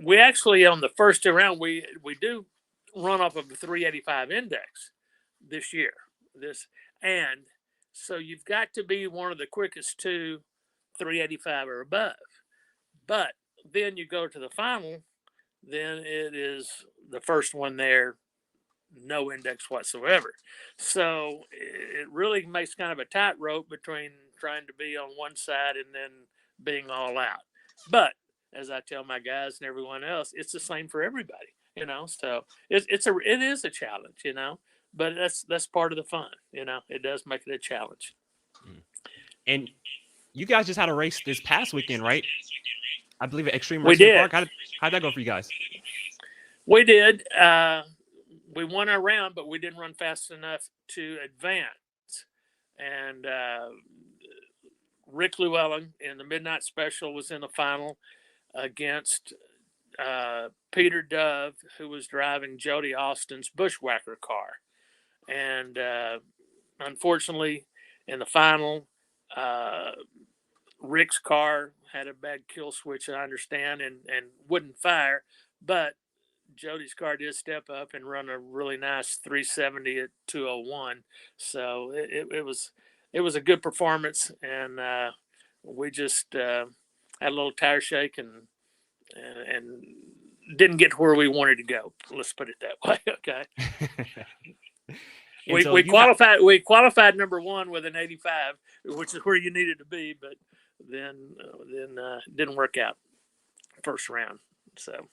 we actually on the first round we do run off of a 385 index this year. This and so you've got to be one of the quickest two 385 or above. But then you go to the final, then it is the first one there, no index whatsoever. So it really makes kind of a tightrope between trying to be on one side and then being all out. But as I tell my guys and everyone else, it's the same for everybody, So it is a challenge, but that's part of the fun, It does make it a challenge. And you guys just had a race this past weekend, right? I believe at Extreme We Racing did. Park. How'd that go for you guys? We did. We won our round, but we didn't run fast enough to advance. And Rick Llewellyn in the Midnight Special was in the final against Peter Dove, who was driving Jody Austin's Bushwhacker car. And unfortunately, in the final, Rick's car had a bad kill switch, I understand, and wouldn't fire. But Jody's car did step up and run a really nice 370 at 201. So it was a good performance, and we just had a little tire shake and didn't get to where we wanted to go. Let's put it that way. Okay. We qualified number one with an 85, which is where you needed to be, but then didn't work out first round. So.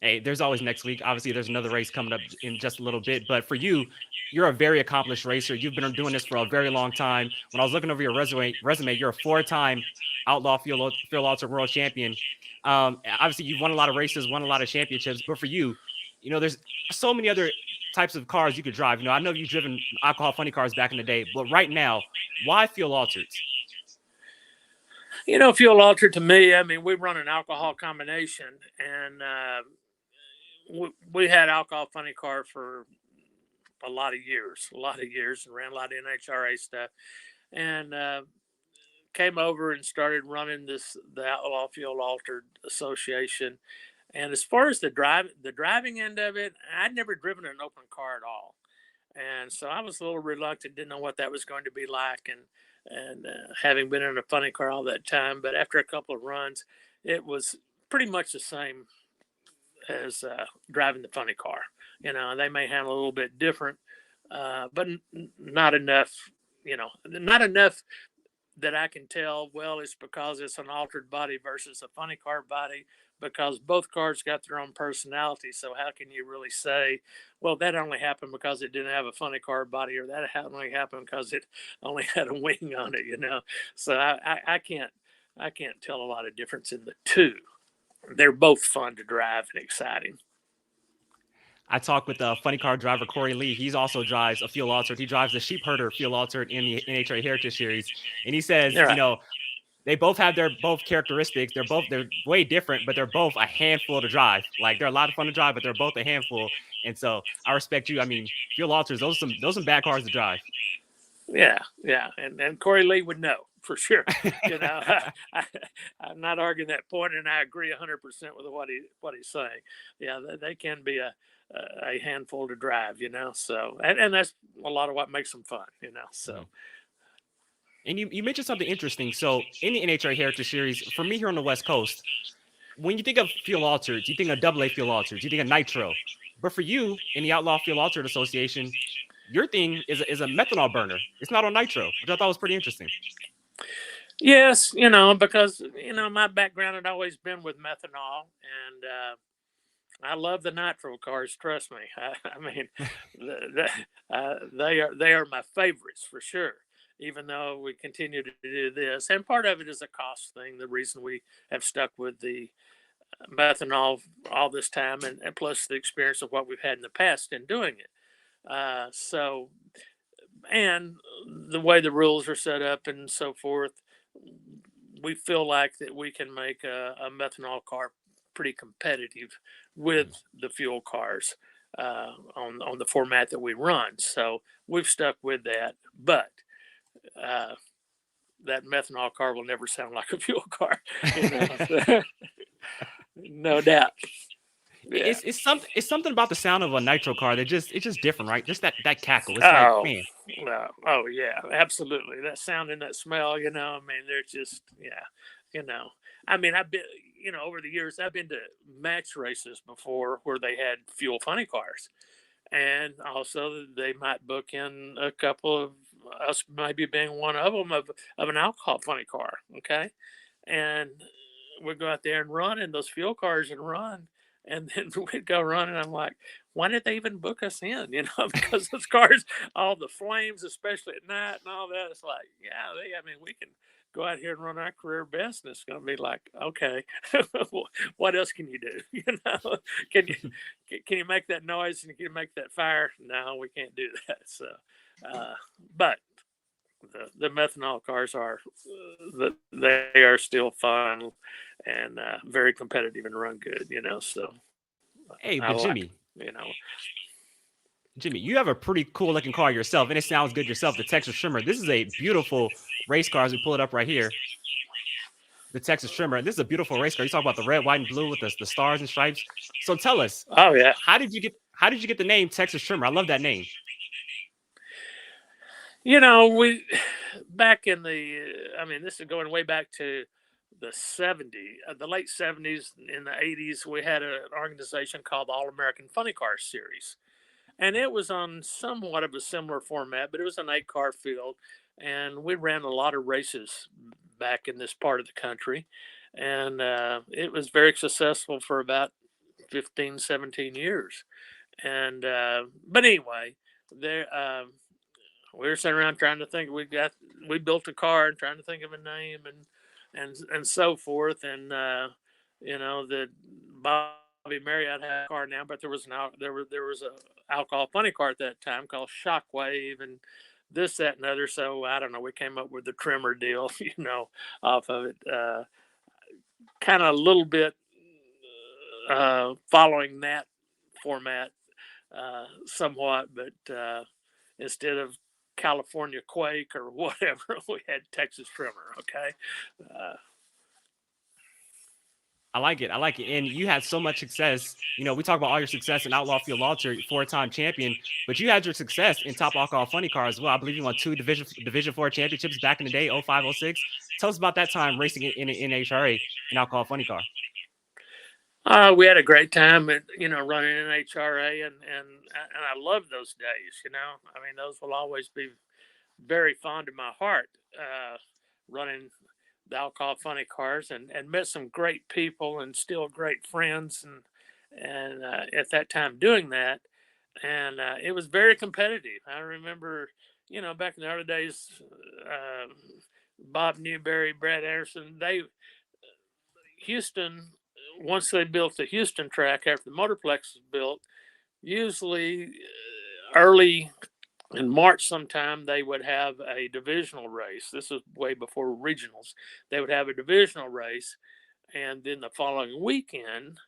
Hey, there's always next week. Obviously, there's another race coming up in just a little bit. But for you, you're a very accomplished racer. You've been doing this for a very long time. When I was looking over your resume, you're a 4-time Outlaw Fuel Altar World Champion. Obviously, you've won a lot of races, won a lot of championships. But for you, there's so many other types of cars you could drive. I know you've driven alcohol funny cars back in the day, but right now, why Fuel Altered? Fuel Altered to me, I mean, we run an alcohol combination, and we had alcohol funny car for a lot of years, and ran a lot of NHRA stuff, and came over and started running the Outlaw Fuel Altered Association. And as far as the driving end of it, I'd never driven an open car at all, and so I was a little reluctant, didn't know what that was going to be like, and having been in a funny car all that time. But after a couple of runs, it was pretty much the same as driving the funny car. They may handle a little bit different, but not enough. Not enough that I can tell. Well, it's because it's an altered body versus a funny car body, because both cars got their own personality. So how can you really say, well, that only happened because it didn't have a funny car body, or that only happened because it only had a wing on it? So I can't tell a lot of difference in the two. They're both fun to drive and exciting. I talked with the funny car driver Corey Lee. He's also drives a fuel altered. He drives the sheep herder fuel altered in the NHRA Heritage Series, and he says, You're right. they both have their both characteristics. They're way different, but they're both a handful to drive. Like they're a lot of fun to drive, but they're both a handful. And so I respect you. I mean, fuel alters, those are some bad cars to drive. Yeah, yeah, and Corey Lee would know for sure. You know, I'm not arguing that point, and I agree 100% with what he's saying. Yeah, they can be a handful to drive. You know, so and that's a lot of what makes them fun. You know, so. And you mentioned something interesting. So in the NHRA Heritage Series, for me here on the West Coast, when you think of fuel altered, you think of AA fuel altered, you think of nitro. But for you in the Outlaw Fuel Altered Association, your thing is a methanol burner. It's not on nitro, which I thought was pretty interesting. Yes, you know, because my background had always been with methanol, and I love the nitro cars. Trust me. I mean, they are my favorites for sure. Even though we continue to do this, and part of it is a cost thing. The reason we have stuck with the methanol all this time, and plus the experience of what we've had in the past in doing it. So, and the way the rules are set up and so forth, we feel like that we can make a methanol car pretty competitive with the fuel cars on the format that we run. So we've stuck with that, but that methanol car will never sound like a fuel car, no doubt. Yeah. It's something about the sound of a nitro car that it's just different, right? Just that cackle. It's like, man. Oh yeah, absolutely. That sound and that smell, I mean, they're just, I mean, I've been, over the years, I've been to match races before where they had fuel funny cars. And also they might book in a couple of us, maybe being one of them, of an alcohol funny car. Okay. And we'd go out there and run in those fuel cars and run. And then we'd go run, and I'm like, why did they even book us in? Because those cars, all the flames, especially at night and all that, it's like, yeah, I mean, we can go out here and run our career best, and it's going to be like, okay, what else can you do? Can you make that noise and can you make that fire? No, we can't do that. So, but the methanol cars they are still fun and very competitive and run good, so Hey, I but like, Jimmy, you have a pretty cool looking car yourself, and it sounds good yourself. The Texas Trimmer. This is a beautiful race car. As we pull it up right here, the Texas Trimmer. This is a beautiful race car. You talk about the red, white, and blue with the stars and stripes. So tell us, oh yeah, how did you get the name Texas Trimmer? I love that name. we back in I mean, this is going way back to the the late 70s. In the 80s, we had an organization called the All American Funny Car Series, and it was on somewhat of a similar format, but it was an 8-car field, and we ran a lot of races back in this part of the country, and it was very successful for about 15, 17 years. And but anyway, there we were sitting around trying to think. We built a car and trying to think of a name and so forth. And the Bobby Marriott had a car now, but there was a alcohol funny car at that time called Shockwave and this, that, and other. So I don't know. We came up with the Trimmer deal, off of it. Kind of a little bit following that format somewhat, but instead of California Quake or whatever, we had Texas Trimmer. Okay. I like it. And you had so much success. We talk about all your success in Outlaw Fuel Alter, 4-time champion, but you had your success in Top Alcohol Funny Car as well. I believe you won 2 Division 4 championships back in the day, 05, 06. Tell us about that time racing in NHRA in Alcohol Funny Car. We had a great time at running NHRA, and I love those days. I mean, those will always be very fond of my heart. Running the alcohol funny cars and met some great people and still great friends and at that time doing that, and it was very competitive. I remember back in the early days, Bob Newberry, Brad Anderson, Houston, once they built the Houston track after the Motorplex was built, usually early in March sometime they would have a divisional race. This is way before regionals. They would have a divisional race, and then the following weekend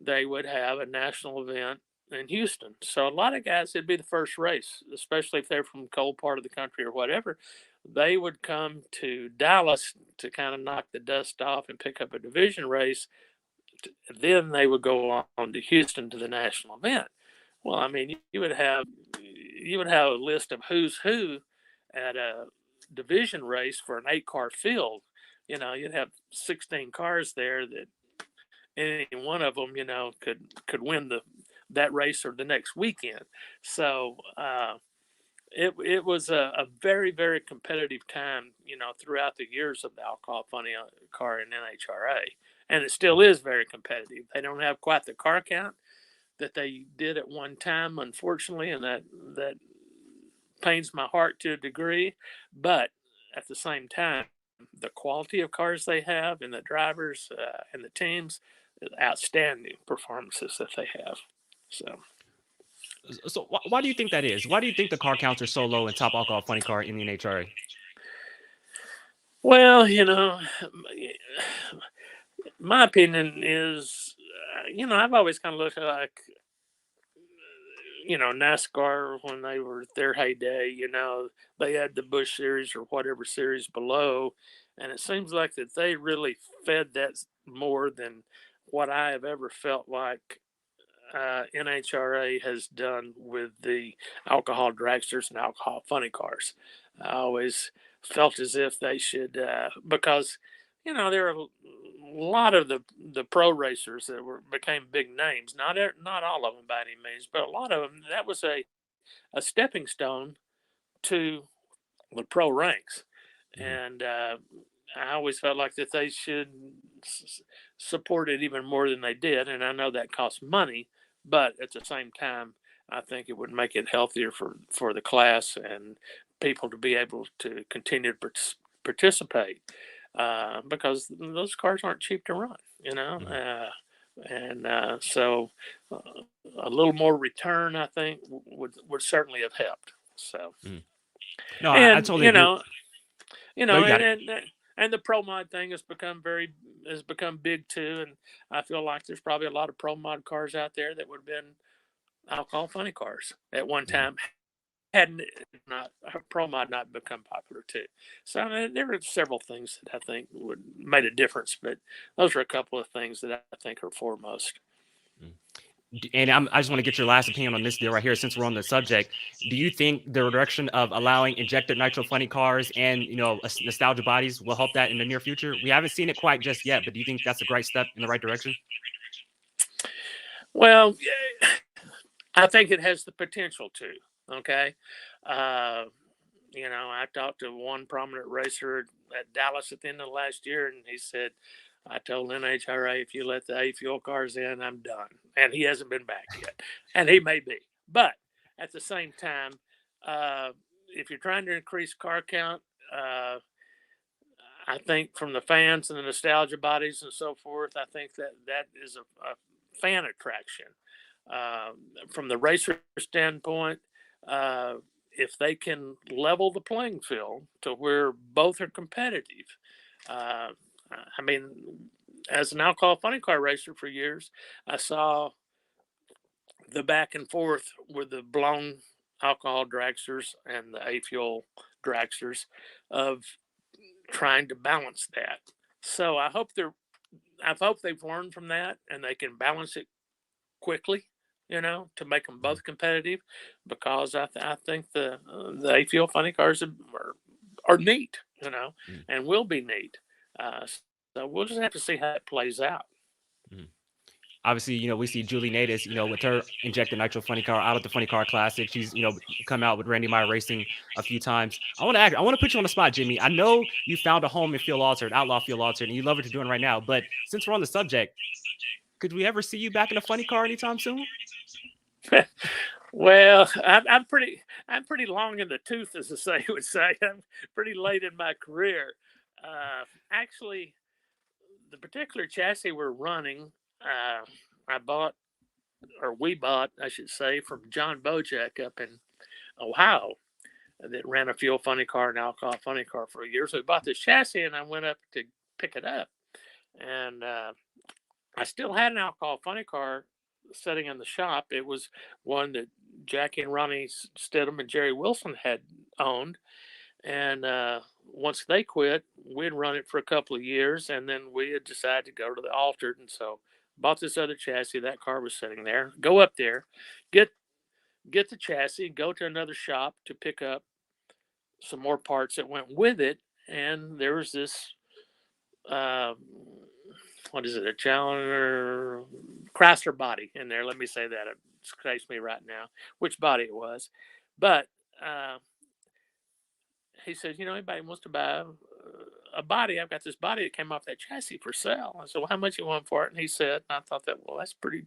they would have a national event in Houston. So a lot of guys, it'd be the first race, especially if they're from the cold part of the country or whatever. They would come to Dallas to kind of knock the dust off and pick up a division race. Then they would go on to Houston to the national event. Well, I mean, you would have a list of who's who at a division race for an 8-car field. You'd have 16 cars there that any one of them, could win that race or the next weekend. So it was a very, very competitive time, throughout the years of the Alcohol Funny Car in NHRA, and it still is very competitive. They don't have quite the car count that they did at one time, unfortunately, and that pains my heart to a degree. But at the same time, the quality of cars they have and the drivers and the teams, outstanding performances that they have. So why do you think that is? Why do you think the car counts are so low in Top Alcohol Funny Car in the NHRA? Well, my opinion is, I've always kind of looked at like, NASCAR when they were their heyday. They had the Busch Series or whatever series below, and it seems like that they really fed that more than what I have ever felt like NHRA has done with the alcohol dragsters and alcohol funny cars. I always felt as if they should, because there are a lot of the pro racers that became big names. Not all of them by any means, but a lot of them. That was a stepping stone to the pro ranks, Mhm. and I always felt like that they should support it even more than they did. And I know that costs money, but at the same time, I think it would make it healthier for the class and people to be able to continue to participate, because those cars aren't cheap to run, Mhm. and so uh, a little more return, I think, would certainly have helped. So, Mhm. No, I and totally agree. No, you got it. and the pro mod thing has become big too, and I feel like there's probably a lot of pro mod cars out there that would have been alcohol funny cars at one Mhm. time, hadn't not pro mod not become popular too. So I mean, there are several things that I think would made a difference, but those are a couple of things that I think are foremost. Mhm. And I just want to get your last opinion on this deal right here, since we're on the subject. Do you think the direction of allowing injected nitro funny cars and nostalgia bodies will help that in the near future? We haven't seen it quite just yet, but do you think that's a great step in the right direction? Well, I think it has the potential to. Okay. Uh, I talked to one prominent racer at Dallas at the end of last year, and he said, I told NHRA, if you let the A fuel cars in, I'm done. And he hasn't been back yet. And he may be. But at the same time, if you're trying to increase car count, uh, I think from the fans and the nostalgia bodies and so forth, I think that is a fan attraction. Uh, from the racer standpoint, uh, if they can level the playing field to where both are competitive, uh, I mean, as an alcohol funny car racer for years, I saw the back and forth with the blown alcohol dragsters and the A fuel dragsters of trying to balance that. So I hope they've learned from that and they can balance it quickly, to make them Mhm. both competitive, because I think the A fuel funny cars are neat, Mhm. and will be neat. Uh, so we'll just have to see how it plays out. Mhm. Obviously, we see Julie Natus, with her injected nitro funny car out of the funny car classic. She's, come out with Randy Meyer Racing a few times. I want to put you on the spot, Jimmy. I know you found a home in Field Altered, Outlaw Field Altered, and you love what you're doing right now. But since we're on the subject, could we ever see you back in a funny car anytime soon? Well, I'm pretty long in the tooth, as the say would say. I'm pretty late in my career. Actually, the particular chassis we're running, I bought or we bought, I should say, from John Bojack up in Ohio that ran a fuel funny car and alcohol funny car for a year. So we bought this chassis, and I went up to pick it up, and I still had an alcohol funny car sitting in the shop. It was one that Jackie and Ronnie Stidham and Jerry Wilson had owned, and once they quit, we'd run it for a couple of years, and then we had decided to go to the altered, and so bought this other chassis. That car was sitting there. Go up there, get the chassis, go to another shop to pick up some more parts that went with it, and there was this uh, what is it, a Challenger Chrysler body in there. Let me say that. It escapes me right now which body it was, but he says, anybody wants to buy a body? I've got this body that came off that chassis for sale. I said, well, how much you want for it? And he said, and I thought that, well, that's pretty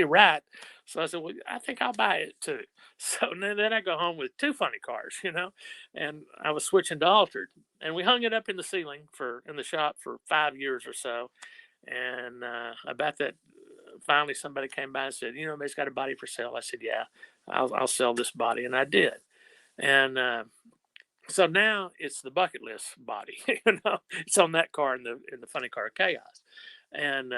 right. So I said, well, I think I'll buy it too. So then I go home with two funny cars, and I was switching to altered, and we hung it up in the ceiling in the shop for 5 years or so. And about that, finally somebody came by and said, anybody's got a body for sale? I said, yeah, I'll sell this body. And I did. And so now it's the bucket list body, it's on that car in the funny car chaos. And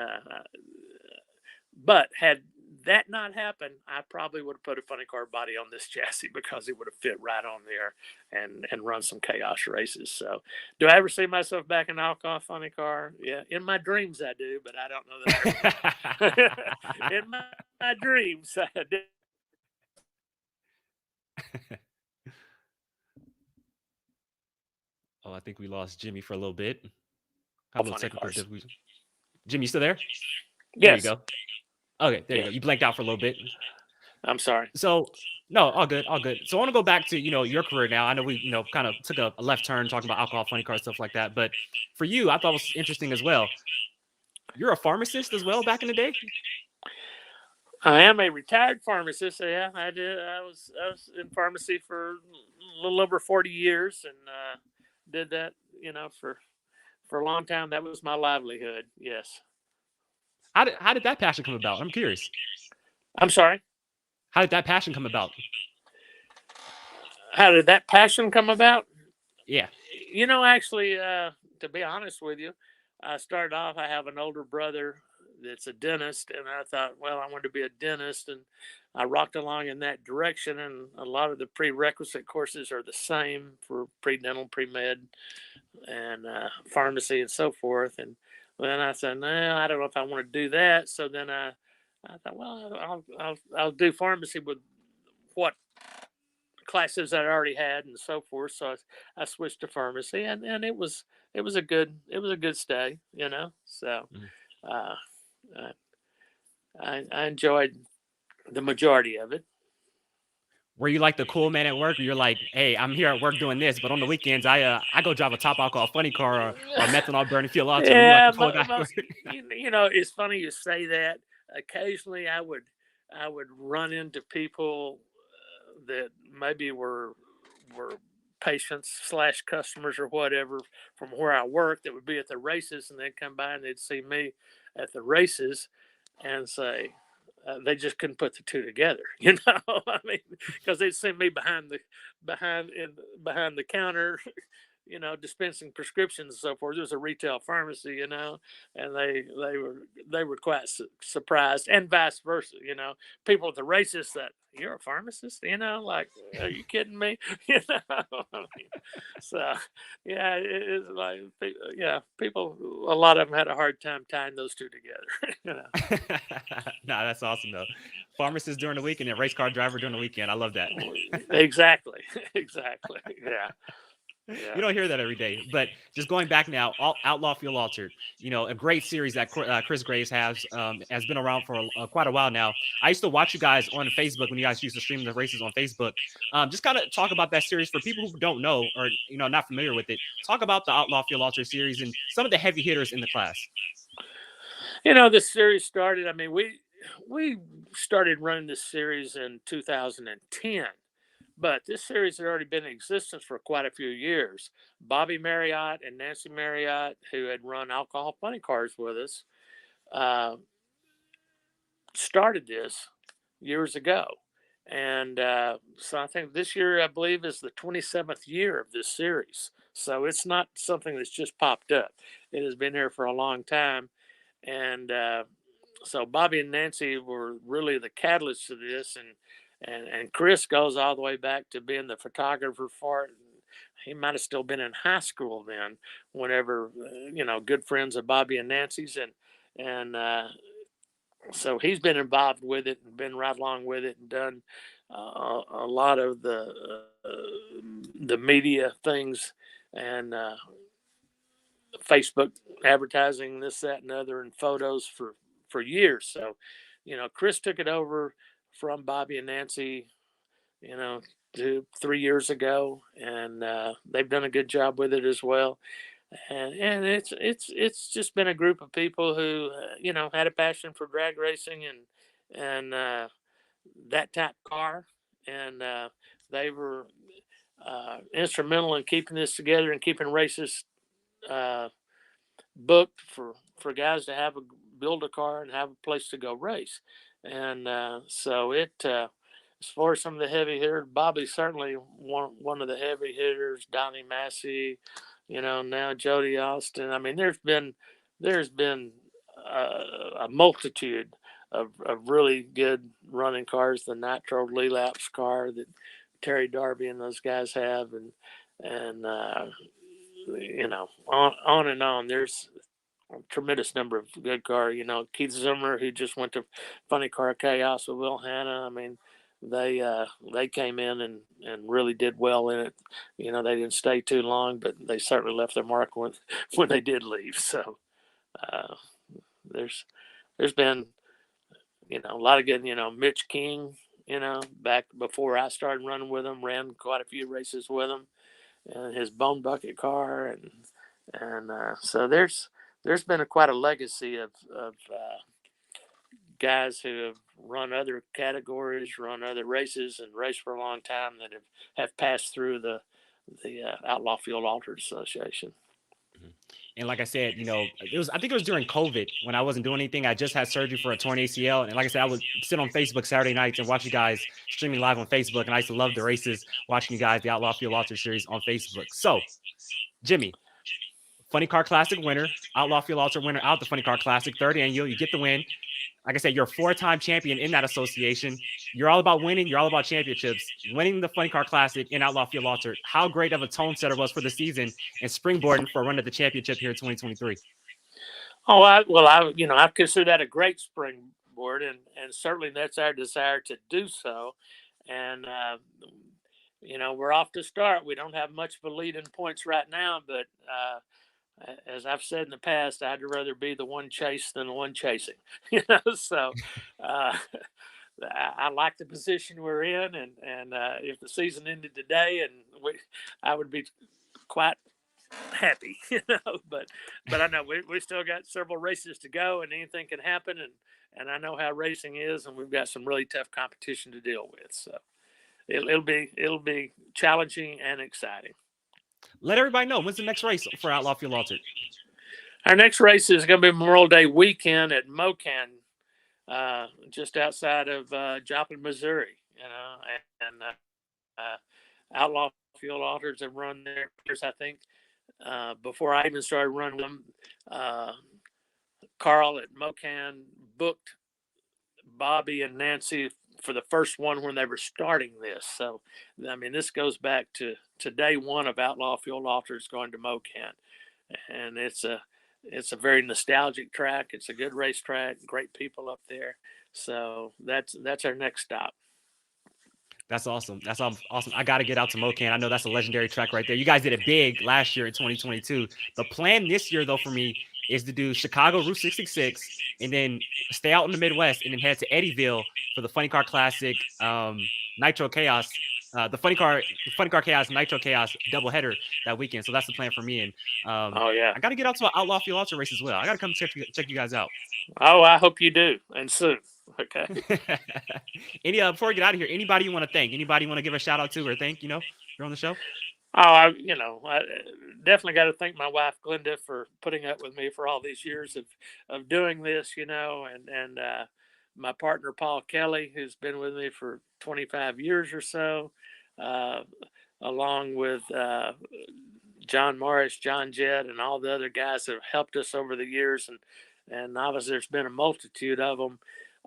but had that not happened, I probably would have put a funny car body on this chassis because it would have fit right on there and run some chaos races. So do I ever see myself back in an alcohol funny car? Yeah, in my dreams I do, but I don't know that I in my dreams I do. Oh, I think we lost Jimmy for a little bit. Had a little Funny technical cars. difficulty. Jimmy, you still there? There you Yes, go. Okay, there you Yeah. go. You blanked out for a little bit. I'm sorry. So, no, all good, all good. So I want to go back to, your career now. I know we, kind of took a left turn talking about alcohol, funny car, stuff like that. But for you, I thought it was interesting as well. You're a pharmacist as well back in the day? I am a retired pharmacist. So yeah, I did. I was in pharmacy for a little over 40 years, and did that, for a long time. That was my livelihood. Yes. How did that passion come about? I'm curious. I'm sorry. How did that passion come about? How did that passion come about? Yeah. Actually, to be honest with you, I started off. I have an older brother that's a dentist, and I thought, well, I wanted to be a dentist, and I rocked along in that direction. And a lot of the prerequisite courses are the same for pre-dental, pre-med, and pharmacy, and so forth. And then I said, no, I don't know if I want to do that. So then I thought, well, I'll do pharmacy with what classes that I already had and so forth. So I switched to pharmacy, and it was a good stay, So Mhm. uh, I enjoyed the majority of it. Were you like the cool man at work? Or you're like, hey, I'm here at work doing this, but on the weekends, I go drive a top alcohol funny car or methanol burning fuel auto. Were you like Yeah, the cool guy? it's funny you say that. Occasionally, I would run into people that maybe were patients slash customers or whatever from where I work that would be at the races, and they'd come by and they'd see me at the races and say they just couldn't put the two together, I mean, because they'd see me behind the counter, dispensing prescriptions and so forth. It was a retail pharmacy, and they were quite surprised, and vice versa. People at the races that, you're a pharmacist, like, are you kidding me? I mean, so yeah, it's like, yeah, people, a lot of them had a hard time tying those two together. Nah, that's awesome though. Pharmacist during the weekend and race car driver during the weekend. I love that. Exactly, exactly, yeah. You don't hear that every day. But just going back now, Outlaw Fuel Altered, a great series that Chris Graves has been around for quite a while now. I used to watch you guys on Facebook when you guys used to stream the races on Facebook. Just kind of talk about that series for people who don't know or not familiar with it. Talk about the Outlaw Fuel Altered series and some of the heavy hitters in the class. This series started. I mean, we started running this series in 2010. But this series had already been in existence for quite a few years. Bobby Marriott and Nancy Marriott, who had run alcohol funny cars with us, started this years ago. And so I think this year, I believe, is the 27th year of this series. So it's not something that's just popped up. It has been here for a long time. And so Bobby and Nancy were really the catalyst to this. And Chris goes all the way back to being the photographer for it. He might have still been in high school then, whenever, good friends of Bobby and Nancy's. And so he's been involved with it and been right along with it and done a lot of the media things and Facebook advertising, this, that, and other, and photos for years. So, Chris took it over from Bobby and Nancy, 3 years ago, and they've done a good job with it as well. And it's just been a group of people who had a passion for drag racing and that type of car, and they were instrumental in keeping this together and keeping races booked for guys to have build a car and have a place to go race. And so as far as some of the heavy hitters, Bobby's certainly one of the heavy hitters. Donnie Massey, now Jody Austin. I mean, there's been a multitude of really good running cars. The Nitro Lee Laps car that Terry Darby and those guys have, and on and on. There's a tremendous number of good cars. Keith Zimmer, who just went to Funny Car Chaos with Will Hanna. I mean, they came in and really did well in it. They didn't stay too long, but they certainly left their mark when they did leave. So there's been a lot of good. Mitch King, back before I started running with him, ran quite a few races with him, and his Bone Bucket car, and so there's been quite a legacy of guys who have run other categories, run other races, and raced for a long time that have passed through the Outlaw Field Altered Association. And like I said, I think it was during COVID when I wasn't doing anything. I just had surgery for a torn ACL. And like I said, I would sit on Facebook Saturday nights and watch you guys streaming live on Facebook. And I used to love the races, watching you guys, the Outlaw Field Altered series on Facebook. So, Jimmy, Funny Car Classic winner, Outlaw Field Altered winner out the Funny Car Classic, third annual. You get the win. Like I said, you're a four-time champion in that association. You're all about winning. You're all about championships. Winning the Funny Car Classic in Outlaw Field Altered, how great of a tone setter was for the season and springboarding for a run at the championship here in 2023. Oh, I consider that a great springboard, and certainly that's our desire to do so. And we're off to start. We don't have much of a lead in points right now, but as I've said in the past, I'd rather be the one chased than the one chasing. So I like the position we're in, and if the season ended today, I would be quite happy, But I know we still got several races to go, and anything can happen, and I know how racing is, and we've got some really tough competition to deal with. So it'll be challenging and exciting. Let everybody know, when's the next race for Outlaw Field Altered? Our next race is going to be Memorial Day weekend at Mocan, just outside of Joplin, Missouri. And Outlaw Field Altereds have run there, I think, before I even started running them. Carl at Mocan booked Bobby and Nancy for the first one when they were starting this. So, I mean, this goes back to day one of Outlaw Field Altereds going to Mocan. And it's a very nostalgic track. It's a good racetrack, great people up there. So that's our next stop. That's awesome. That's awesome. I got to get out to Mocan. I know that's a legendary track right there. You guys did it big last year in 2022. The plan this year, though, for me is to do Chicago Route 66 and then stay out in the Midwest and then head to Eddyville for the Funny Car Classic, Nitro Chaos, the Funny Car Chaos, Nitro Chaos doubleheader that weekend. So that's the plan for me. And I got to get out to an Outlaw Field Ultra race as well. I got to come check you guys out. Oh, I hope you do, and soon. Okay. Before we get out of here, anybody you want to thank? Anybody you want to give a shout out to or thank? You're on the show. Oh, I definitely got to thank my wife Glenda for putting up with me for all these years of doing this. And my partner Paul Kelly, who's been with me for 25 years or so, uh, along with John Morris, John Jett, and all the other guys that have helped us over the years, and obviously there's been a multitude of them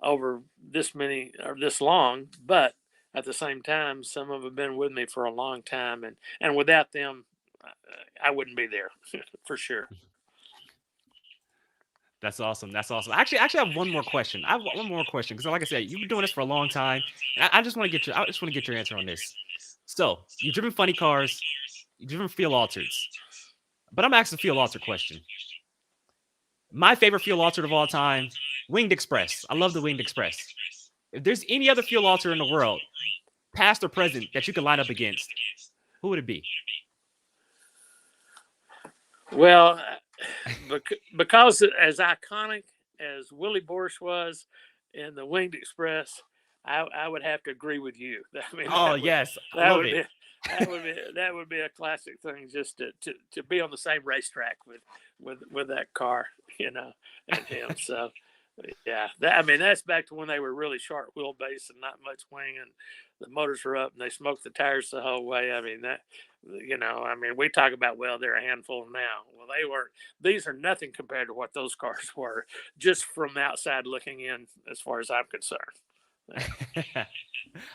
over this many or this long, but at the same time, some of them have been with me for a long time, and without them, I wouldn't be there for sure. That's awesome. That's awesome. Actually, I have one more question. I have one more question because, like I said, you've been doing this for a long time. And I just want to get your, I just want to get your answer on this. So you've driven funny cars, you've driven field altereds, but I'm asking a field altered question. My favorite field altered of all time, Winged Express. I love the Winged Express. If there's any other field altered in the world, past or present, that you could line up against, who would it be? Well, because as iconic as Willie Borsch was in the Winged Express, I would have to agree with you. I mean, Oh yes, I love it. That would be a classic thing, just to be on the same racetrack with that car, and him. So yeah, I mean that's back to when they were really short wheelbase and not much wing, and the motors were up and they smoked the tires the whole way. I mean I mean we talk about, well, they're a handful now. Well, they were. These are nothing compared to what those cars were, just from the outside looking in, as far as I'm concerned.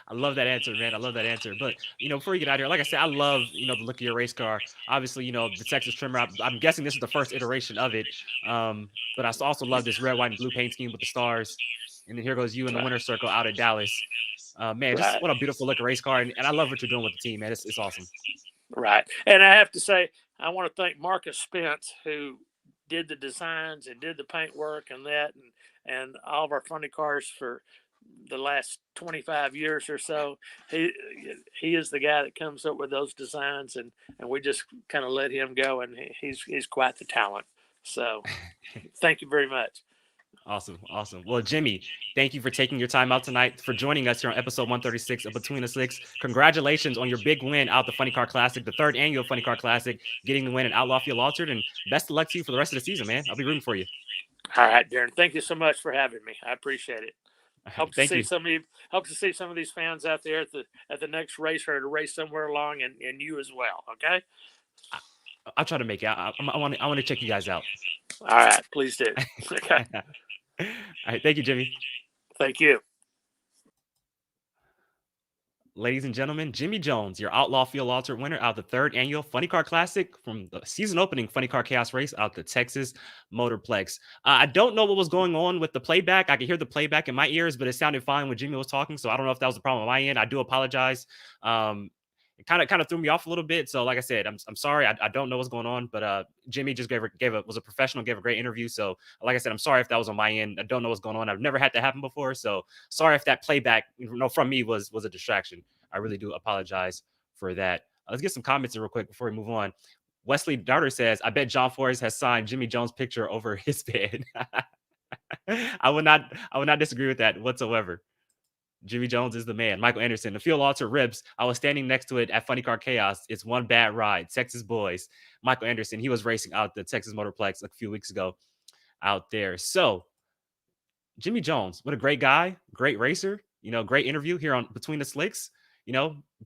I love that answer, man. I love that answer. But before you get out here, like I said, I love the look of your race car. Obviously, the Texas trimmer. I'm guessing this is the first iteration of it. But I also love this red, white, and blue paint scheme with the stars. And then here goes you in the winner's circle out at Dallas. Man, just what a beautiful looking race car, and I love what you're doing with the team, man. It's awesome. Right, and I have to say, I want to thank Marcus Spence, who did the designs and did the paint work and and all of our funny cars for the last 25 years or so. He is the guy that comes up with those designs, and we just kind of let him go, and he's quite the talent. So thank you very much. Awesome. Well, Jimmy, thank you for taking your time out tonight, for joining us here on episode 136 of Between the Slicks. Congratulations on your big win out the Funny Car Classic, the third annual Funny Car Classic, getting the win in Outlaw Field Altered, and best of luck to you for the rest of the season, man. I'll be rooting for you. All right, Darren. Thank you so much for having me. I appreciate it. Hope to see some of these fans out there at the next race, or to race somewhere along, and you as well. Okay. I'll try to make it. I want to check you guys out. All right, please do. Okay. All right, thank you, Jimmy. Thank you. Ladies and gentlemen, Jimmy Jones, your Outlaw Field Altered winner out the third annual Funny Car Classic from the season opening Funny Car Chaos race out the Texas Motorplex. I don't know what was going on with the playback. I could hear the playback in my ears, but it sounded fine when Jimmy was talking. So I don't know if that was a problem on my end. I do apologize. It kind of threw me off a little bit. So like I said, I'm sorry. I don't know what's going on, but Jimmy just was a professional, gave a great interview. So like I said, I'm sorry if that was on my end. I don't know what's going on. I've never had that happen before. So sorry if that playback, from me was a distraction. I really do apologize for that. Let's get some comments in real quick before we move on. Wesley Darter says, I bet John Forrest has signed Jimmy Jones' picture over his bed. I would not disagree with that whatsoever. Jimmy Jones is the man. Michael Anderson, the field altar ribs. I was standing next to it at Funny Car Chaos. It's one bad ride. Texas boys. Michael Anderson, he was racing out the Texas Motorplex a few weeks ago out there. So Jimmy Jones, what a great guy, great racer, great interview here on Between the Slicks.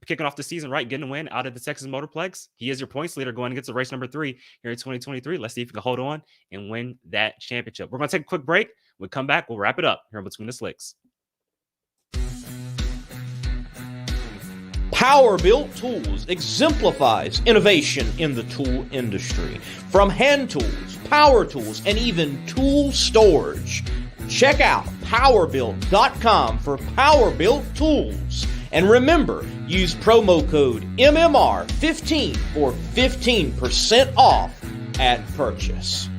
Kicking off the season right, getting a win out of the Texas Motorplex. He is your points leader going against the race number 3 here in 2023. Let's see if he can hold on and win that championship. We're going to take a quick break. We'll come back. We'll wrap it up here on Between the Slicks. Power-Built Tools exemplifies innovation in the tool industry. From hand tools, power tools, and even tool storage. Check out powerbuilt.com for Power-Built Tools. And remember, use promo code MMR15 for 15% off at purchase.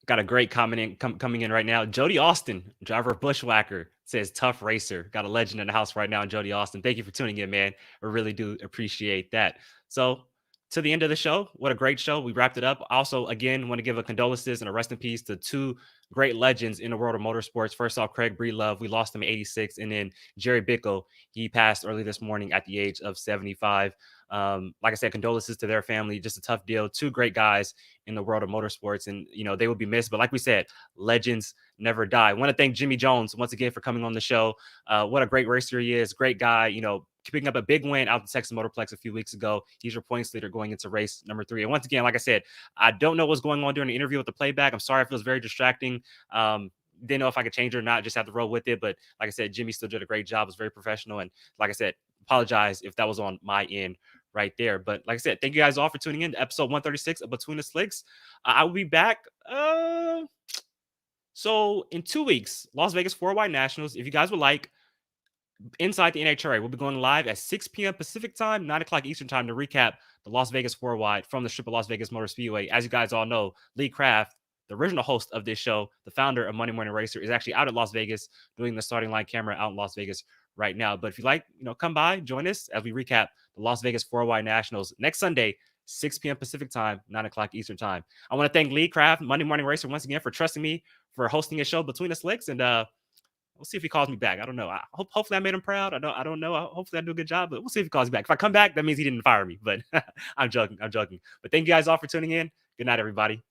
Got a great comment coming in right now. Jody Austin, driver of Bushwhacker, says tough racer. Got a legend in the house right now, Jody Austin. Thank you for tuning in, man. I really do appreciate that. So to the end of the show. What a great show. We wrapped it up. Also, again, want to give a condolences and a rest in peace to two great legends in the world of motorsports. First off, Craig Breedlove. We lost him at 86. And then Jerry Bickle. He passed early this morning at the age of 75. Like I said, condolences to their family. Just a tough deal. Two great guys in the world of motorsports. And, they will be missed. But like we said, legends never die. I want to thank Jimmy Jones once again for coming on the show. What a great racer he is. Great guy. Picking up a big win out the Texas Motorplex a few weeks ago. He's your points leader going into race number 3. And once again, like I said, I don't know what's going on during the interview with the playback. I'm sorry if it was very distracting. Didn't know if I could change it or not. Just have to roll with it. But like I said, Jimmy still did a great job. It was very professional. And like I said, apologize if that was on my end right there. But like I said, thank you guys all for tuning in to episode 136 of Between the Slicks. I will be back. So in 2 weeks, Las Vegas 4 Wide Nationals. If you guys would like, inside the NHRA, we'll be going live at 6 p.m. Pacific time, 9 o'clock Eastern time to recap the Las Vegas 4 Wide from the strip of Las Vegas Motor Speedway. As you guys all know, Lee Craft, the original host of this show, the founder of Monday Morning Racer, is actually out at Las Vegas doing the starting line camera out in Las Vegas right now. But if you like, come by, join us as we recap the Las Vegas 4 Wide Nationals next Sunday, 6 p.m. Pacific time, 9 o'clock Eastern time. I want to thank Lee Craft, Monday Morning Racer, once again for trusting me for hosting a show Between the Slicks. And we'll see if he calls me back. I don't know. Hopefully I made him proud. I don't know. Hopefully I do a good job, but we'll see if he calls me back. If I come back, that means he didn't fire me, but I'm joking. But thank you guys all for tuning in. Good night, everybody.